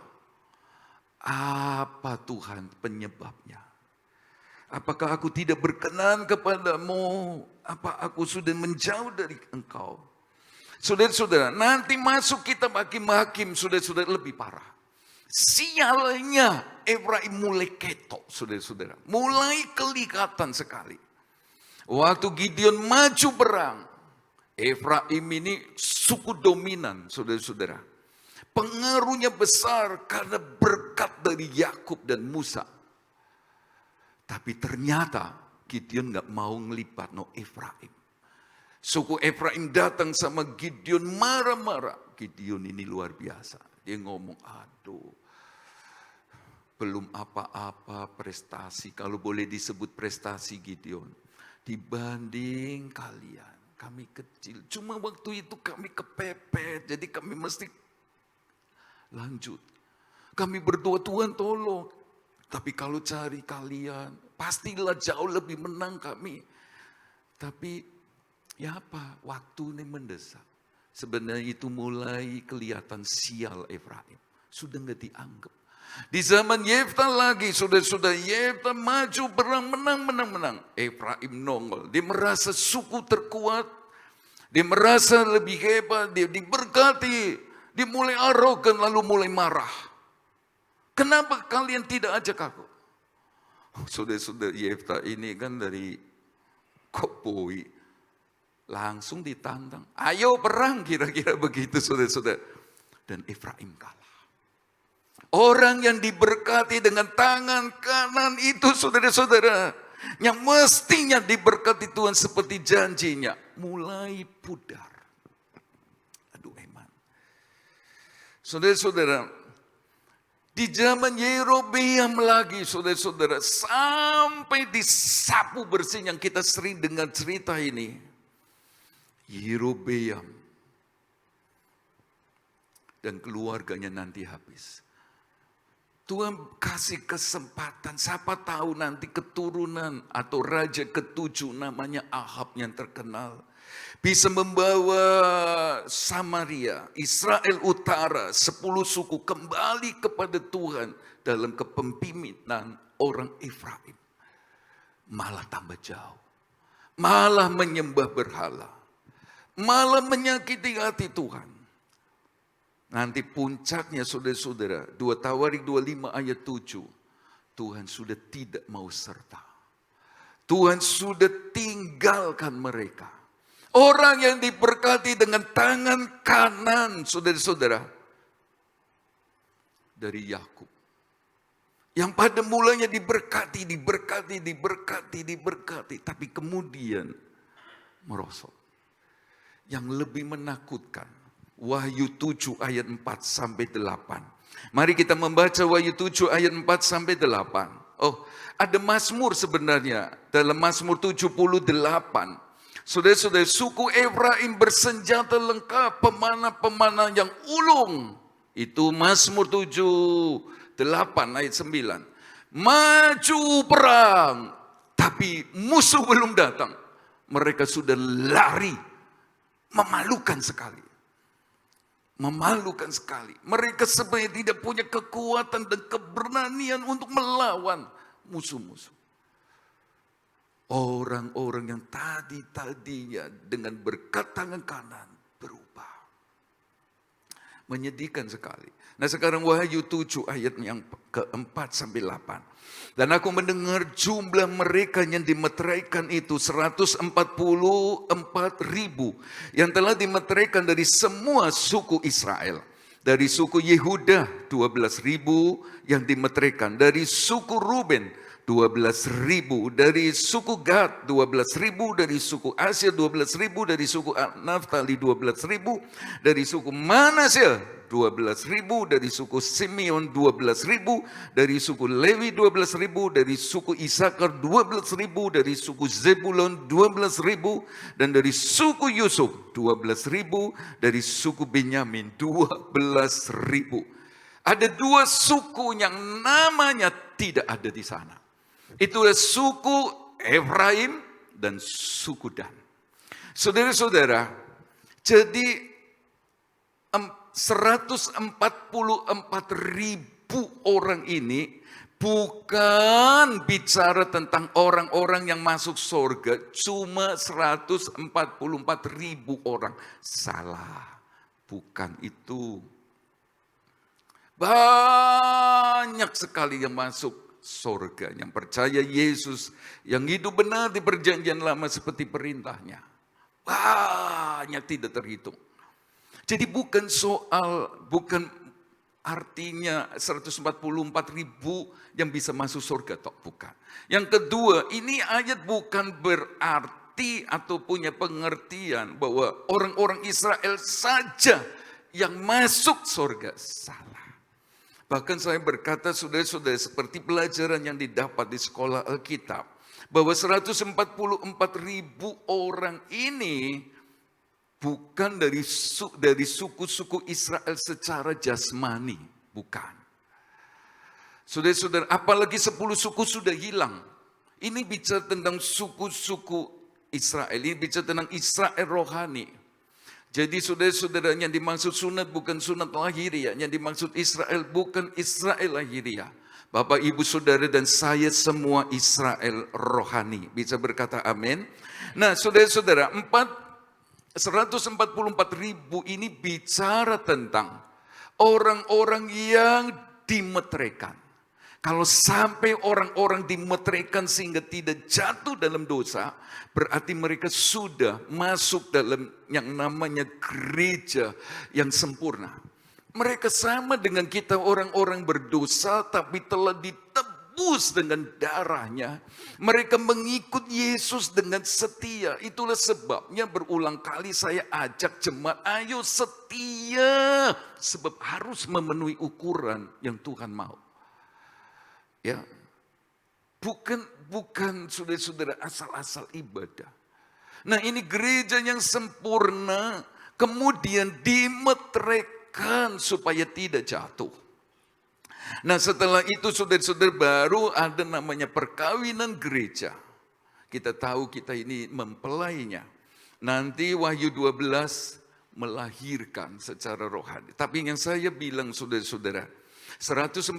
Speaker 3: Apa Tuhan penyebabnya? Apakah aku tidak berkenan kepadamu? Apa aku sudah menjauh dari engkau? Saudara-saudara, nanti masuk kitab Hakim-Hakim, saudara-saudara lebih parah. Sialnya Efraim mulai ketok, saudara-saudara. Mulai kelihatan sekali. Waktu Gideon maju perang, Efraim ini suku dominan, saudara-saudara. Pengaruhnya besar karena berkat dari Yakub dan Musa. Tapi ternyata Gideon gak mau ngelipat Efraim. Suku Efraim datang sama Gideon marah-marah. Gideon ini luar biasa. Dia ngomong, aduh, belum apa-apa prestasi. Kalau boleh disebut prestasi Gideon. Dibanding kalian, kami kecil. Cuma waktu itu kami kepepet. Jadi kami mesti lanjut. Kami berdoa, Tuhan tolong. Tapi kalau cari kalian, pastilah jauh lebih menang kami. Tapi ya apa, waktu ini mendesak. sebenarnya itu mulai kelihatan sial Efraim. Sudah nggak dianggap. Di zaman Yefta lagi, sudah Yefta maju perang, menang. Efraim nongol, dia merasa suku terkuat, dia merasa lebih hebat, dia diberkati, dia mulai arogan lalu mulai marah. Kenapa kalian tidak ajak aku? Saudara-saudara, Yefta ini kan dari Kopoi, langsung ditantang. Ayo perang, kira-kira begitu saudara-saudara. Dan Efraim kalah. Orang yang diberkati dengan tangan kanan itu saudara-saudara, yang mestinya diberkati Tuhan seperti janjinya, mulai pudar. Aduh eman. Saudara-saudara, di zaman Yerobeam lagi saudara-saudara, sampai disapu bersih yang kita sering dengar cerita ini. Yerobeam dan keluarganya nanti habis. Tuhan kasih kesempatan, siapa tahu nanti keturunan atau raja ketujuh namanya Ahab yang terkenal. Bisa membawa Samaria, Israel Utara, 10 suku kembali kepada Tuhan dalam kepemimpinan orang Efraim. Malah tambah jauh, malah menyembah berhala, malah menyakiti hati Tuhan. Nanti puncaknya saudara-saudara, 2 Tawarik 25 ayat 7, Tuhan sudah tidak mau serta. Tuhan sudah tinggalkan mereka. Orang yang diberkati dengan tangan kanan, saudara-saudara, dari Yakub. Yang pada mulanya diberkati, tapi kemudian merosot. Yang lebih menakutkan, Wahyu 7 ayat 4 sampai 8. Mari kita membaca Wahyu 7 ayat 4 sampai 8. Oh, ada Mazmur sebenarnya dalam Mazmur 78. Saudara-saudara, suku Efraim bersenjata lengkap, pemanah-pemanah yang ulung. Itu Mazmur 78 ayat 9. Maju perang, tapi musuh belum datang. Mereka sudah lari. Memalukan sekali. Memalukan sekali. Mereka sebenarnya tidak punya kekuatan dan keberanian untuk melawan musuh-musuh. Orang-orang yang tadinya dengan berkat tangan kanan berubah. Menyedihkan sekali. Nah sekarang Wahyu 7 ayat yang keempat sampai 8. Dan aku mendengar jumlah mereka yang dimeteraikan itu 144.000 yang telah dimeteraikan dari semua suku Israel. Dari suku Yehuda 12.000 yang dimeteraikan. Dari suku Ruben 12.000, dari suku Gad 12.000, dari suku Asyir 12.000, dari suku Naftali 12.000, dari suku Manasye 12.000, dari suku Simeon 12.000, dari suku Lewi 12.000, dari suku Isakar 12.000, dari suku Zebulon 12.000, dan dari suku Yusuf 12.000, dari suku Benyamin 12.000. Ada 2 suku yang namanya tidak ada di sana. Itulah suku Efraim dan suku Dan. Saudara-saudara, jadi 144.000 orang ini bukan bicara tentang orang-orang yang masuk surga, cuma 144.000 orang. Salah, bukan itu. Banyak sekali yang masuk surga, yang percaya Yesus, yang hidup benar di perjanjian lama seperti perintahnya. Banyak tidak terhitung. Jadi bukan artinya 144.000 yang bisa masuk surga, bukan. Yang kedua, ini ayat bukan berarti atau punya pengertian bahwa orang-orang Israel saja yang masuk surga. Salah. Bahkan saya berkata saudara-saudara, seperti pelajaran yang didapat di sekolah Alkitab, bahwa 144.000 orang ini bukan dari suku-suku Israel secara jasmani, bukan. Saudara-saudara, apalagi 10 suku sudah hilang. Ini bicara tentang suku-suku Israel, ini bicara tentang Israel rohani. Jadi saudara-saudara, yang dimaksud sunat bukan sunat lahiriah, yang dimaksud Israel bukan Israel lahiriah. Bapak, Ibu, Saudara, dan saya semua Israel rohani. Bisa berkata amin? Nah, saudara-saudara, 144.000 ini bicara tentang orang-orang yang dimeteraikan. Kalau sampai orang-orang dimeteraikan sehingga tidak jatuh dalam dosa, berarti mereka sudah masuk dalam yang namanya gereja yang sempurna. Mereka sama dengan kita, orang-orang berdosa tapi telah ditebus dengan darahnya. Mereka mengikut Yesus dengan setia. Itulah sebabnya berulang kali saya ajak jemaat, ayo setia. Sebab harus memenuhi ukuran yang Tuhan mau. Ya, bukan saudara-saudara asal-asal ibadah. Nah, ini gereja yang sempurna, kemudian dimeteraikan supaya tidak jatuh. Nah, setelah itu saudara-saudara baru ada namanya perkawinan gereja. Kita tahu kita ini mempelainya. Nanti Wahyu 12 melahirkan secara rohani. Tapi yang saya bilang saudara-saudara, 144.000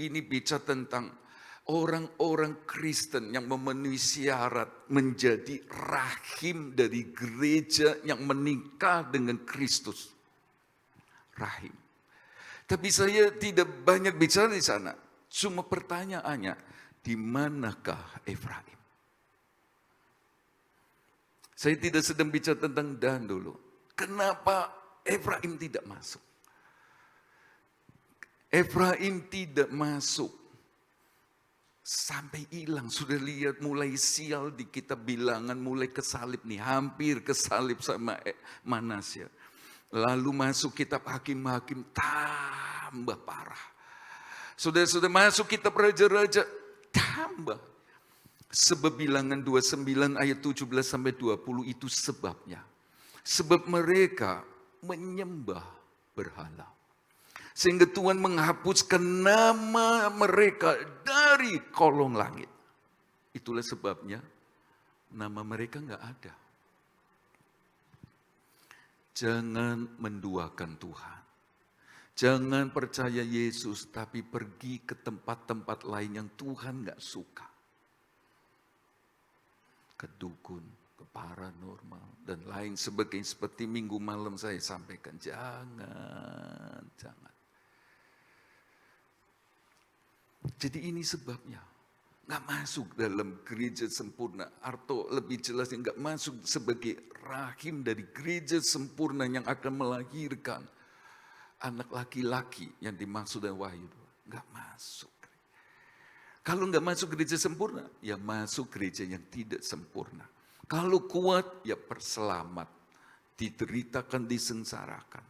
Speaker 3: ini bicara tentang orang-orang Kristen yang memenuhi syarat menjadi rahim dari gereja yang menikah dengan Kristus. Rahim. Tapi saya tidak banyak bicara di sana. Cuma pertanyaannya, di manakah Efraim? Saya tidak sedang bicara tentang Dan dulu. Kenapa Efraim tidak masuk? Efraim tidak masuk. Sampai hilang. Sudah lihat mulai sial di kitab bilangan, mulai kesalib nih. Hampir kesalib sama Manasya. Lalu masuk kitab hakim-hakim, tambah parah. Sudah masuk kitab raja-raja, tambah. Sebab bilangan 29 ayat 17 sampai 20 itu sebabnya. Sebab mereka menyembah berhala. Sehingga Tuhan menghapuskan nama mereka dari kolong langit. Itulah sebabnya nama mereka enggak ada. Jangan menduakan Tuhan. Jangan percaya Yesus tapi pergi ke tempat-tempat lain yang Tuhan enggak suka. Ke dukun, ke paranormal, dan lain sebagainya. Seperti minggu malam saya sampaikan, jangan. Jadi ini sebabnya. Nggak masuk dalam gereja sempurna. Atau lebih jelasnya nggak masuk sebagai rahim dari gereja sempurna yang akan melahirkan anak laki-laki yang dimaksud dalam Wahyu. Nggak masuk. Kalau nggak masuk gereja sempurna, ya masuk gereja yang tidak sempurna. Kalau kuat, ya perselamat. Dideritakan, disengsarakan.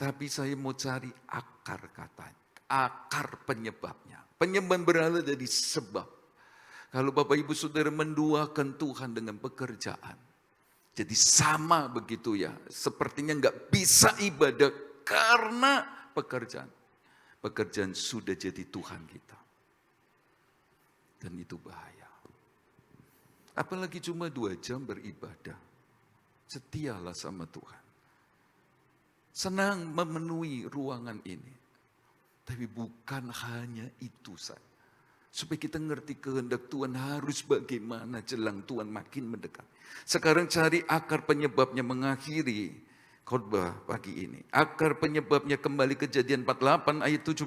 Speaker 3: Tapi saya mau cari akar katanya. Akar penyebabnya. Penyembahan berhala dari sebab. Kalau Bapak Ibu Saudara menduakan Tuhan dengan pekerjaan. Jadi sama begitu ya. Sepertinya nggak bisa ibadah karena pekerjaan. Pekerjaan sudah jadi Tuhan kita. Dan itu bahaya. Apalagi cuma 2 jam beribadah. Setialah sama Tuhan. Senang memenuhi ruangan ini. Tapi bukan hanya itu saja. Supaya kita ngerti kehendak Tuhan harus bagaimana jelang Tuhan makin mendekat. Sekarang cari akar penyebabnya mengakhiri khotbah pagi ini. Akar penyebabnya kembali Kejadian 48 ayat 17.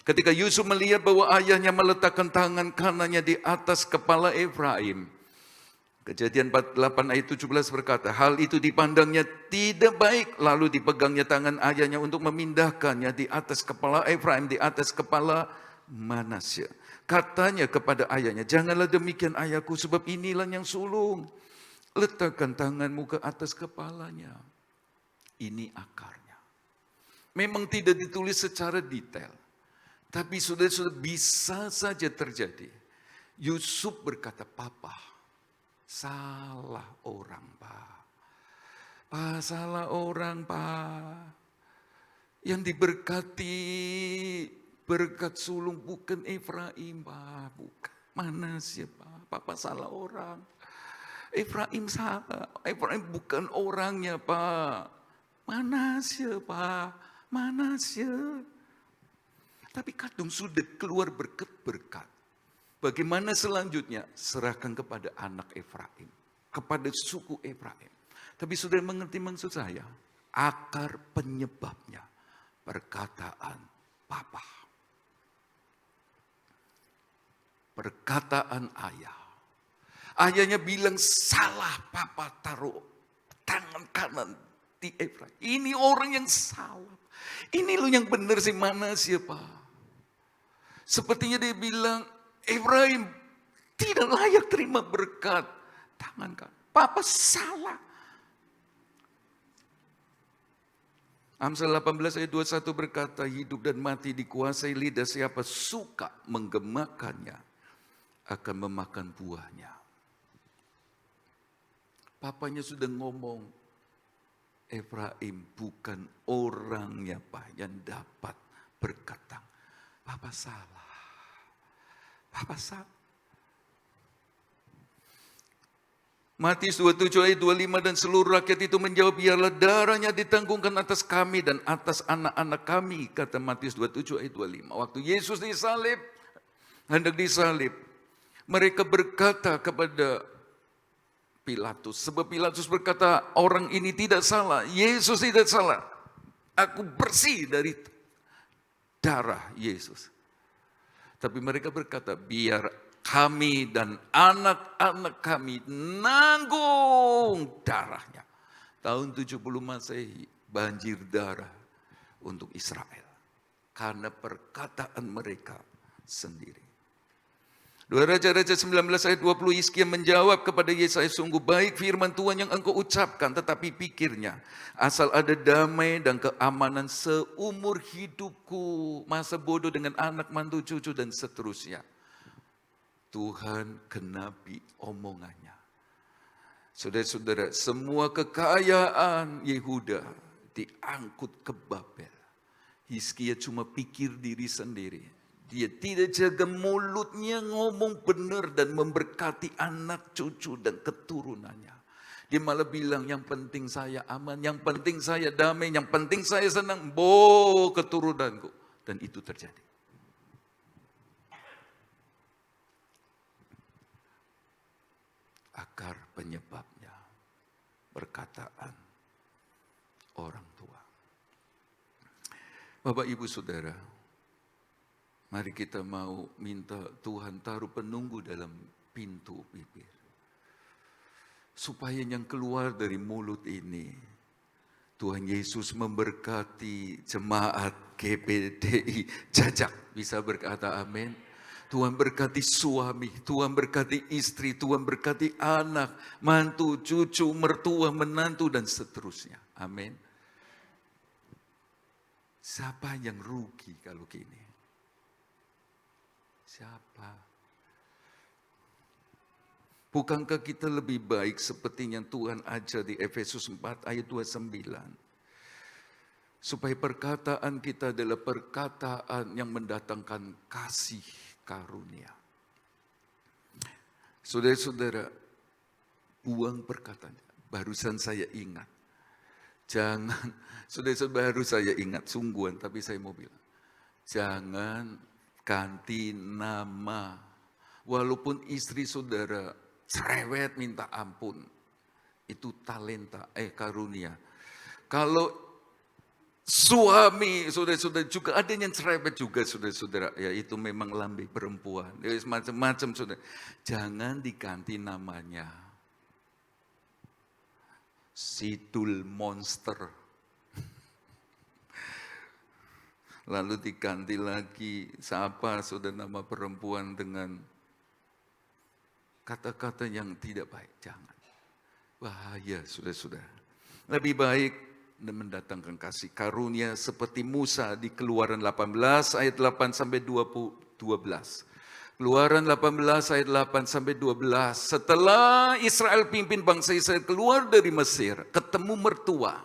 Speaker 3: Ketika Yusuf melihat bahwa ayahnya meletakkan tangan kanannya di atas kepala Efraim. Kejadian 48 ayat 17 berkata, hal itu dipandangnya tidak baik, lalu dipegangnya tangan ayahnya untuk memindahkannya di atas kepala Efraim, di atas kepala Manasya. Katanya kepada ayahnya, janganlah demikian ayahku, sebab inilah yang sulung. Letakkan tanganmu ke atas kepalanya. Ini akarnya. Memang tidak ditulis secara detail, tapi sudah bisa saja terjadi. Yusuf berkata, papa, salah orang, Pak. Salah orang, Pak. Yang diberkati berkat sulung bukan Efraim, Pak. Bukan. Manasya, Pak. Papa salah orang. Efraim salah, Efraim bukan orangnya Pak. Manasye Pak, Manasye. Tapi kadung sudah keluar berkat-berkat. Bagaimana selanjutnya? Serahkan kepada anak Efraim, kepada suku Efraim. Tapi sudah mengerti maksud saya? Akar penyebabnya perkataan papa. Perkataan ayah. Ayahnya bilang salah papa taruh tangan kanan di Efraim. Ini orang yang salah. Ini lo yang benar sih mana siapa? Sepertinya dia bilang Efraim tidak layak terima berkat. Tangan kanan. Papa salah. Amsal 18 ayat 21 berkata, hidup dan mati dikuasai lidah, siapa suka menggemakannya akan memakan buahnya. Papanya sudah ngomong, Efraim bukan orangnya Pak yang dapat berkata, Papa salah. Papa salah. Matius 27 ayat 25 dan seluruh rakyat itu menjawab, biarlah darahnya ditanggungkan atas kami dan atas anak-anak kami, kata Matius 27 ayat 25. Waktu Yesus disalib, hendak disalib, mereka berkata kepada Pilatus, sebab Pilatus berkata, orang ini tidak salah, Yesus tidak salah. Aku bersih dari darah Yesus. Tapi mereka berkata, biar kami dan anak-anak kami nanggung darahnya. Tahun 70 Masehi, banjir darah untuk Israel. Karena perkataan mereka sendiri. 2 Raja-Raja 19 ayat 20, Hizkia menjawab kepada Yesaya, sungguh baik firman Tuhan yang engkau ucapkan, tetapi pikirnya, asal ada damai dan keamanan seumur hidupku, masa bodoh dengan anak, mantu, cucu, dan seterusnya. Tuhan genapi omongannya. Saudara-saudara, semua kekayaan Yehuda diangkut ke Babel. Hizkia cuma pikir diri sendiri. Dia tidak jaga mulutnya, ngomong benar dan memberkati anak, cucu, dan keturunannya. Dia malah bilang, yang penting saya aman, yang penting saya damai, yang penting saya senang, keturunanku. Dan itu terjadi. Akar penyebabnya perkataan orang tua. Bapak, Ibu, Saudara, mari kita mau minta Tuhan taruh penunggu dalam pintu bibir. Supaya yang keluar dari mulut ini, Tuhan Yesus memberkati jemaat GPDI Jajak. Bisa berkata amin. Tuhan berkati suami, Tuhan berkati istri, Tuhan berkati anak, mantu, cucu, mertua, menantu, dan seterusnya. Amin. Siapa yang rugi kalau gini? Siapa? Bukankah kita lebih baik seperti yang Tuhan ajar di Efesus 4 ayat 29? Supaya perkataan kita adalah perkataan yang mendatangkan kasih karunia. Saudara-saudara, buang perkataan. Barusan saya ingat. Jangan, saudara-saudara, baru saya ingat, sungguhan, tapi saya mau bilang. Jangan ganti nama. Walaupun istri saudara cerewet minta ampun. Itu talenta, karunia. Kalau suami, saudara-saudara, juga ada yang cerewet juga, saudara-saudara. Ya itu memang lambe perempuan. Ya macam-macam, saudara. Jangan diganti namanya. Sidul monster. Lalu diganti lagi, siapa saudara nama perempuan dengan kata-kata yang tidak baik. Jangan. Bahaya, saudara-saudara. Lebih baik mendatangkan kasih karunia seperti Musa di Keluaran 18 ayat 8 sampai 12. Keluaran 18 ayat 8 sampai 12. Setelah Israel pimpin bangsa Israel keluar dari Mesir, ketemu mertua.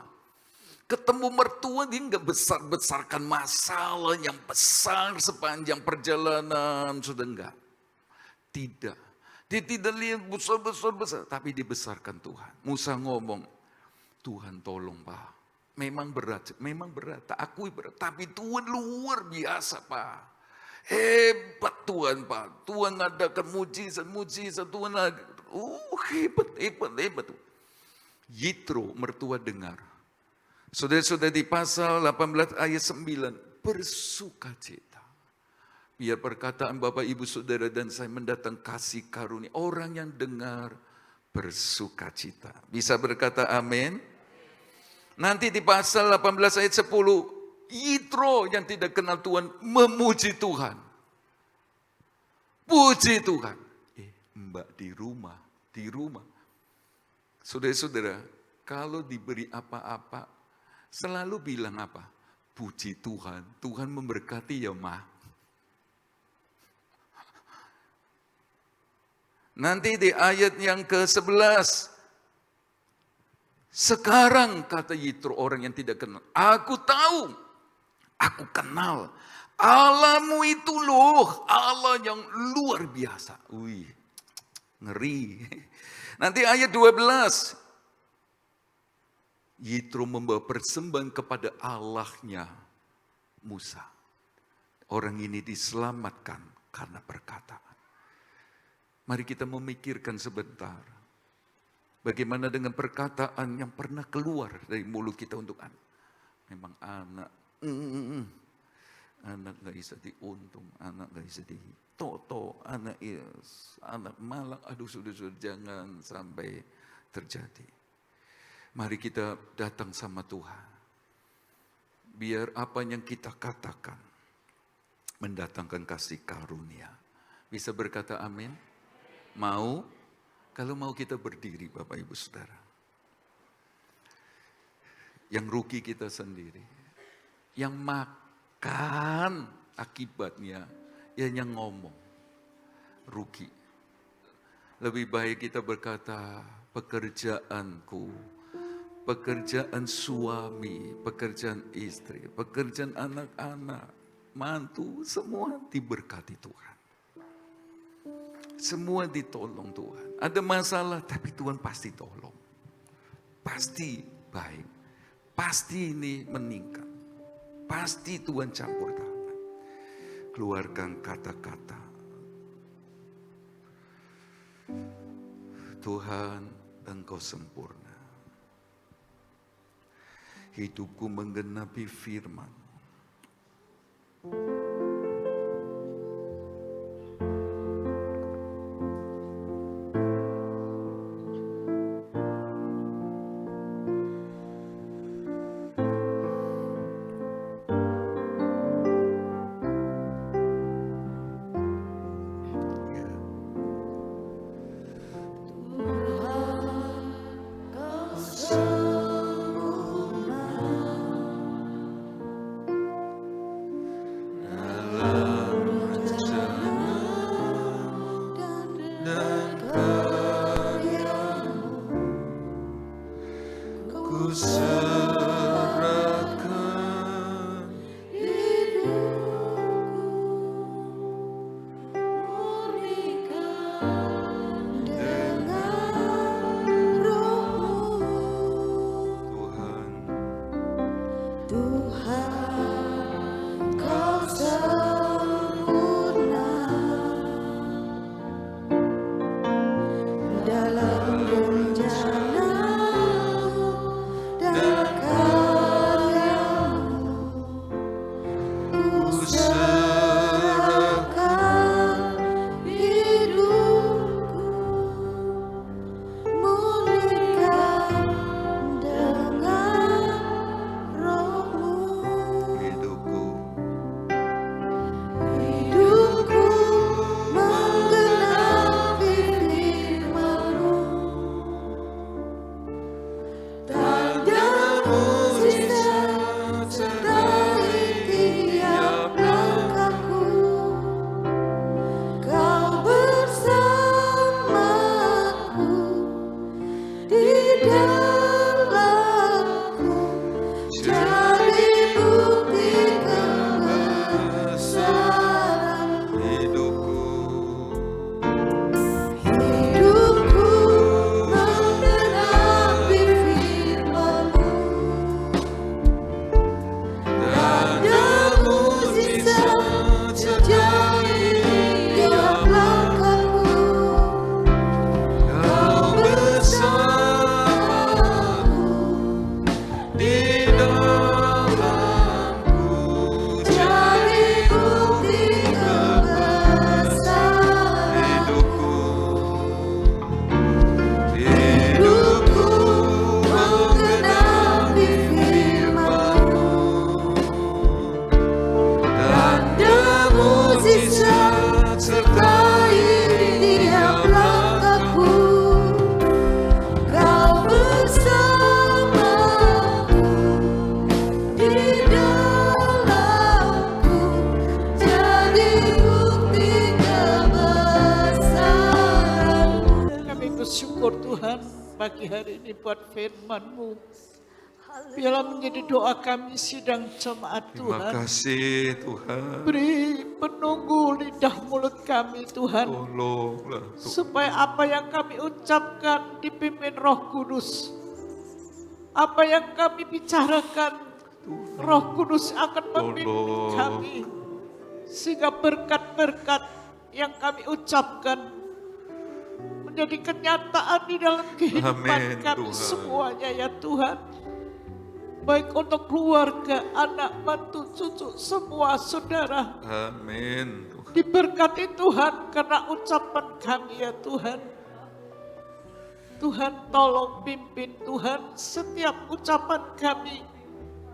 Speaker 3: Ketemu mertua, dia enggak besar-besarkan masalah yang besar sepanjang perjalanan, sudah enggak. Tidak. Dia tidak lihat besar, tapi dibesarkan Tuhan. Musa ngomong, Tuhan tolong Pak. Memang berat, tak akui berat. Tapi Tuhan luar biasa Pak. Hebat Tuhan Pak. Tuhan ngadakan mujizat, Tuhan hebat. Yitro mertua dengar. Saudara-saudara di pasal 18 ayat 9, bersukacita. Biar perkataan Bapak Ibu Saudara dan saya mendatang kasih karunia. Orang yang dengar bersukacita. Bisa berkata amin? Nanti di pasal 18 ayat 10, Yitro yang tidak kenal Tuhan memuji Tuhan. Puji Tuhan. Mbak di rumah. Saudara-saudara, kalau diberi apa-apa, selalu bilang apa? Puji Tuhan. Tuhan memberkati ya Ma. Nanti di ayat yang ke-11. Sekarang kata Yitro orang yang tidak kenal. Aku tahu. Aku kenal. Allahmu itu loh. Allah yang luar biasa. Wih, ngeri. Nanti ayat 12. Yitro membawa persembahan kepada Allahnya Musa. Orang ini diselamatkan karena perkataan. Mari kita memikirkan sebentar. Bagaimana dengan perkataan yang pernah keluar dari mulut kita untuk anak. Memang anak gak bisa diuntung, anak gak bisa ditoto, anak malang, aduh sudah jangan sampai terjadi. Mari kita datang sama Tuhan. Biar apa yang kita katakan mendatangkan kasih karunia. Bisa berkata amin? Mau? Kalau mau kita berdiri Bapak Ibu Saudara. Yang rugi kita sendiri. Yang makan akibatnya yang ngomong. Rugi. Lebih baik kita berkata pekerjaanku, pekerjaan suami, pekerjaan istri, pekerjaan anak-anak, mantu, semua diberkati Tuhan. Semua ditolong Tuhan. Ada masalah tapi Tuhan pasti tolong. Pasti baik. Pasti ini meningkat. Pasti Tuhan campur tangan. Keluarkan kata-kata. Tuhan, Engkau sempurna. Hidupku menggenapi firman.
Speaker 4: Tuhan pagi hari ini buat firman-Mu. Biarlah menjadi doa kami sidang jemaat
Speaker 3: Terima
Speaker 4: Tuhan.
Speaker 3: kasih Tuhan.
Speaker 4: Beri penunggu lidah mulut kami Tuhan.
Speaker 3: Tolonglah Tuhan.
Speaker 4: Supaya apa yang kami ucapkan dipimpin Roh Kudus. Apa yang kami bicarakan, Roh Kudus akan memimpin
Speaker 3: Tolong.
Speaker 4: kami. Sehingga berkat-berkat yang kami ucapkan menjadi kenyataan di dalam kehidupan
Speaker 3: Amin,
Speaker 4: kami
Speaker 3: Tuhan.
Speaker 4: semuanya ya Tuhan. Baik untuk keluarga, anak, mantu, cucu, semua saudara.
Speaker 3: Amin Tuhan.
Speaker 4: Diberkati Tuhan karena ucapan kami ya Tuhan. Tuhan tolong pimpin Tuhan setiap ucapan kami.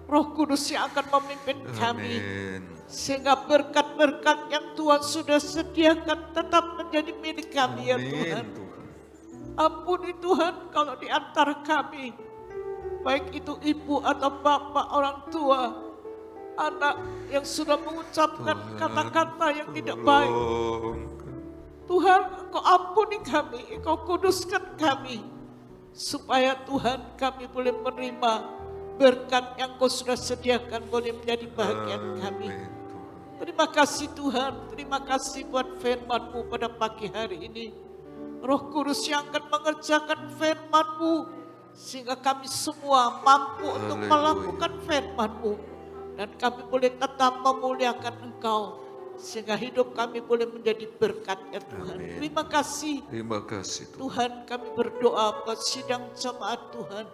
Speaker 4: Roh Kudus yang akan memimpin kami.
Speaker 3: Amin.
Speaker 4: Sehingga berkat-berkat yang Tuhan sudah sediakan tetap menjadi milik kami ya
Speaker 3: Amin
Speaker 4: Tuhan.
Speaker 3: Tuhan.
Speaker 4: Ampuni Tuhan kalau di antara kami, baik itu ibu atau bapak, orang tua, anak yang sudah mengucapkan kata-kata yang tidak baik.
Speaker 3: Tolong.
Speaker 4: Tuhan, Engkau ampuni kami, Engkau kuduskan kami. Supaya Tuhan kami boleh menerima berkat yang Kau sudah sediakan boleh menjadi bahagian kami.
Speaker 3: Amin, Tuhan.
Speaker 4: Terima kasih Tuhan, terima kasih buat firman-Mu pada pagi hari ini. Roh Kudus yang akan mengerjakan firman-Mu, sehingga kami semua mampu untuk
Speaker 3: Haleluya.
Speaker 4: melakukan firman-Mu. Dan kami boleh tetap memuliakan Engkau, sehingga hidup kami boleh menjadi berkat ya Tuhan.
Speaker 3: Amin.
Speaker 4: Terima kasih
Speaker 3: Terima kasih Tuhan.
Speaker 4: Tuhan, kami berdoa buat sidang jemaat Tuhan.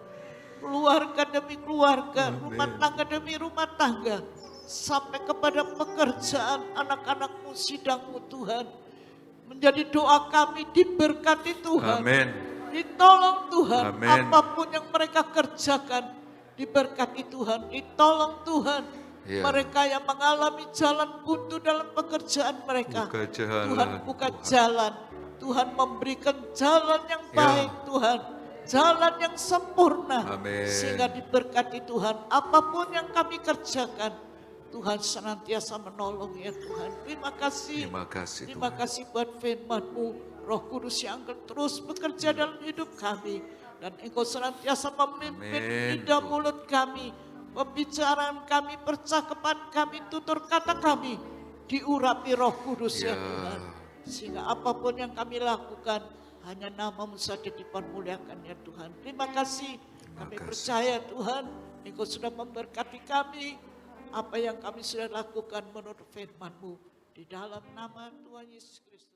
Speaker 4: Keluarga demi keluarga,
Speaker 3: Amin.
Speaker 4: rumah tangga demi rumah tangga. Sampai kepada pekerjaan anak-anak-Mu, sidang-Mu Tuhan. Menjadi doa kami diberkati Tuhan.
Speaker 3: Amin.
Speaker 4: Ditolong Tuhan,
Speaker 3: Amin.
Speaker 4: apapun yang mereka kerjakan. Diberkati Tuhan, ditolong Tuhan.
Speaker 3: Ya.
Speaker 4: Mereka yang mengalami jalan buntu dalam pekerjaan mereka.
Speaker 3: Buka jalan,
Speaker 4: Tuhan buka
Speaker 3: Tuhan.
Speaker 4: jalan. Tuhan memberikan jalan yang
Speaker 3: Ya.
Speaker 4: baik Tuhan. Jalan yang sempurna.
Speaker 3: Amin.
Speaker 4: Sehingga diberkati Tuhan. Apapun yang kami kerjakan. Tuhan senantiasa menolong ya Tuhan. Terima kasih.
Speaker 3: Terima kasih
Speaker 4: Terima
Speaker 3: Tuhan.
Speaker 4: kasih buat firman-Mu. Roh Kudus yang akan terus bekerja dalam hidup kami. Dan Engkau senantiasa memimpin
Speaker 3: Amin,
Speaker 4: lidah
Speaker 3: Tuhan.
Speaker 4: mulut kami. Pembicaraan kami, percakapan kami, tutur kata kami. Diurapi Roh Kudus ya
Speaker 3: Ya.
Speaker 4: Tuhan. Sehingga apapun yang kami lakukan, hanya nama-Mu saja dipermuliakan ya Tuhan. Terima kasih. Kami
Speaker 3: kasih.
Speaker 4: percaya Tuhan, Engkau sudah memberkati kami. Apa yang kami sudah lakukan menurut firman-Mu. Di dalam nama Tuhan Yesus Kristus.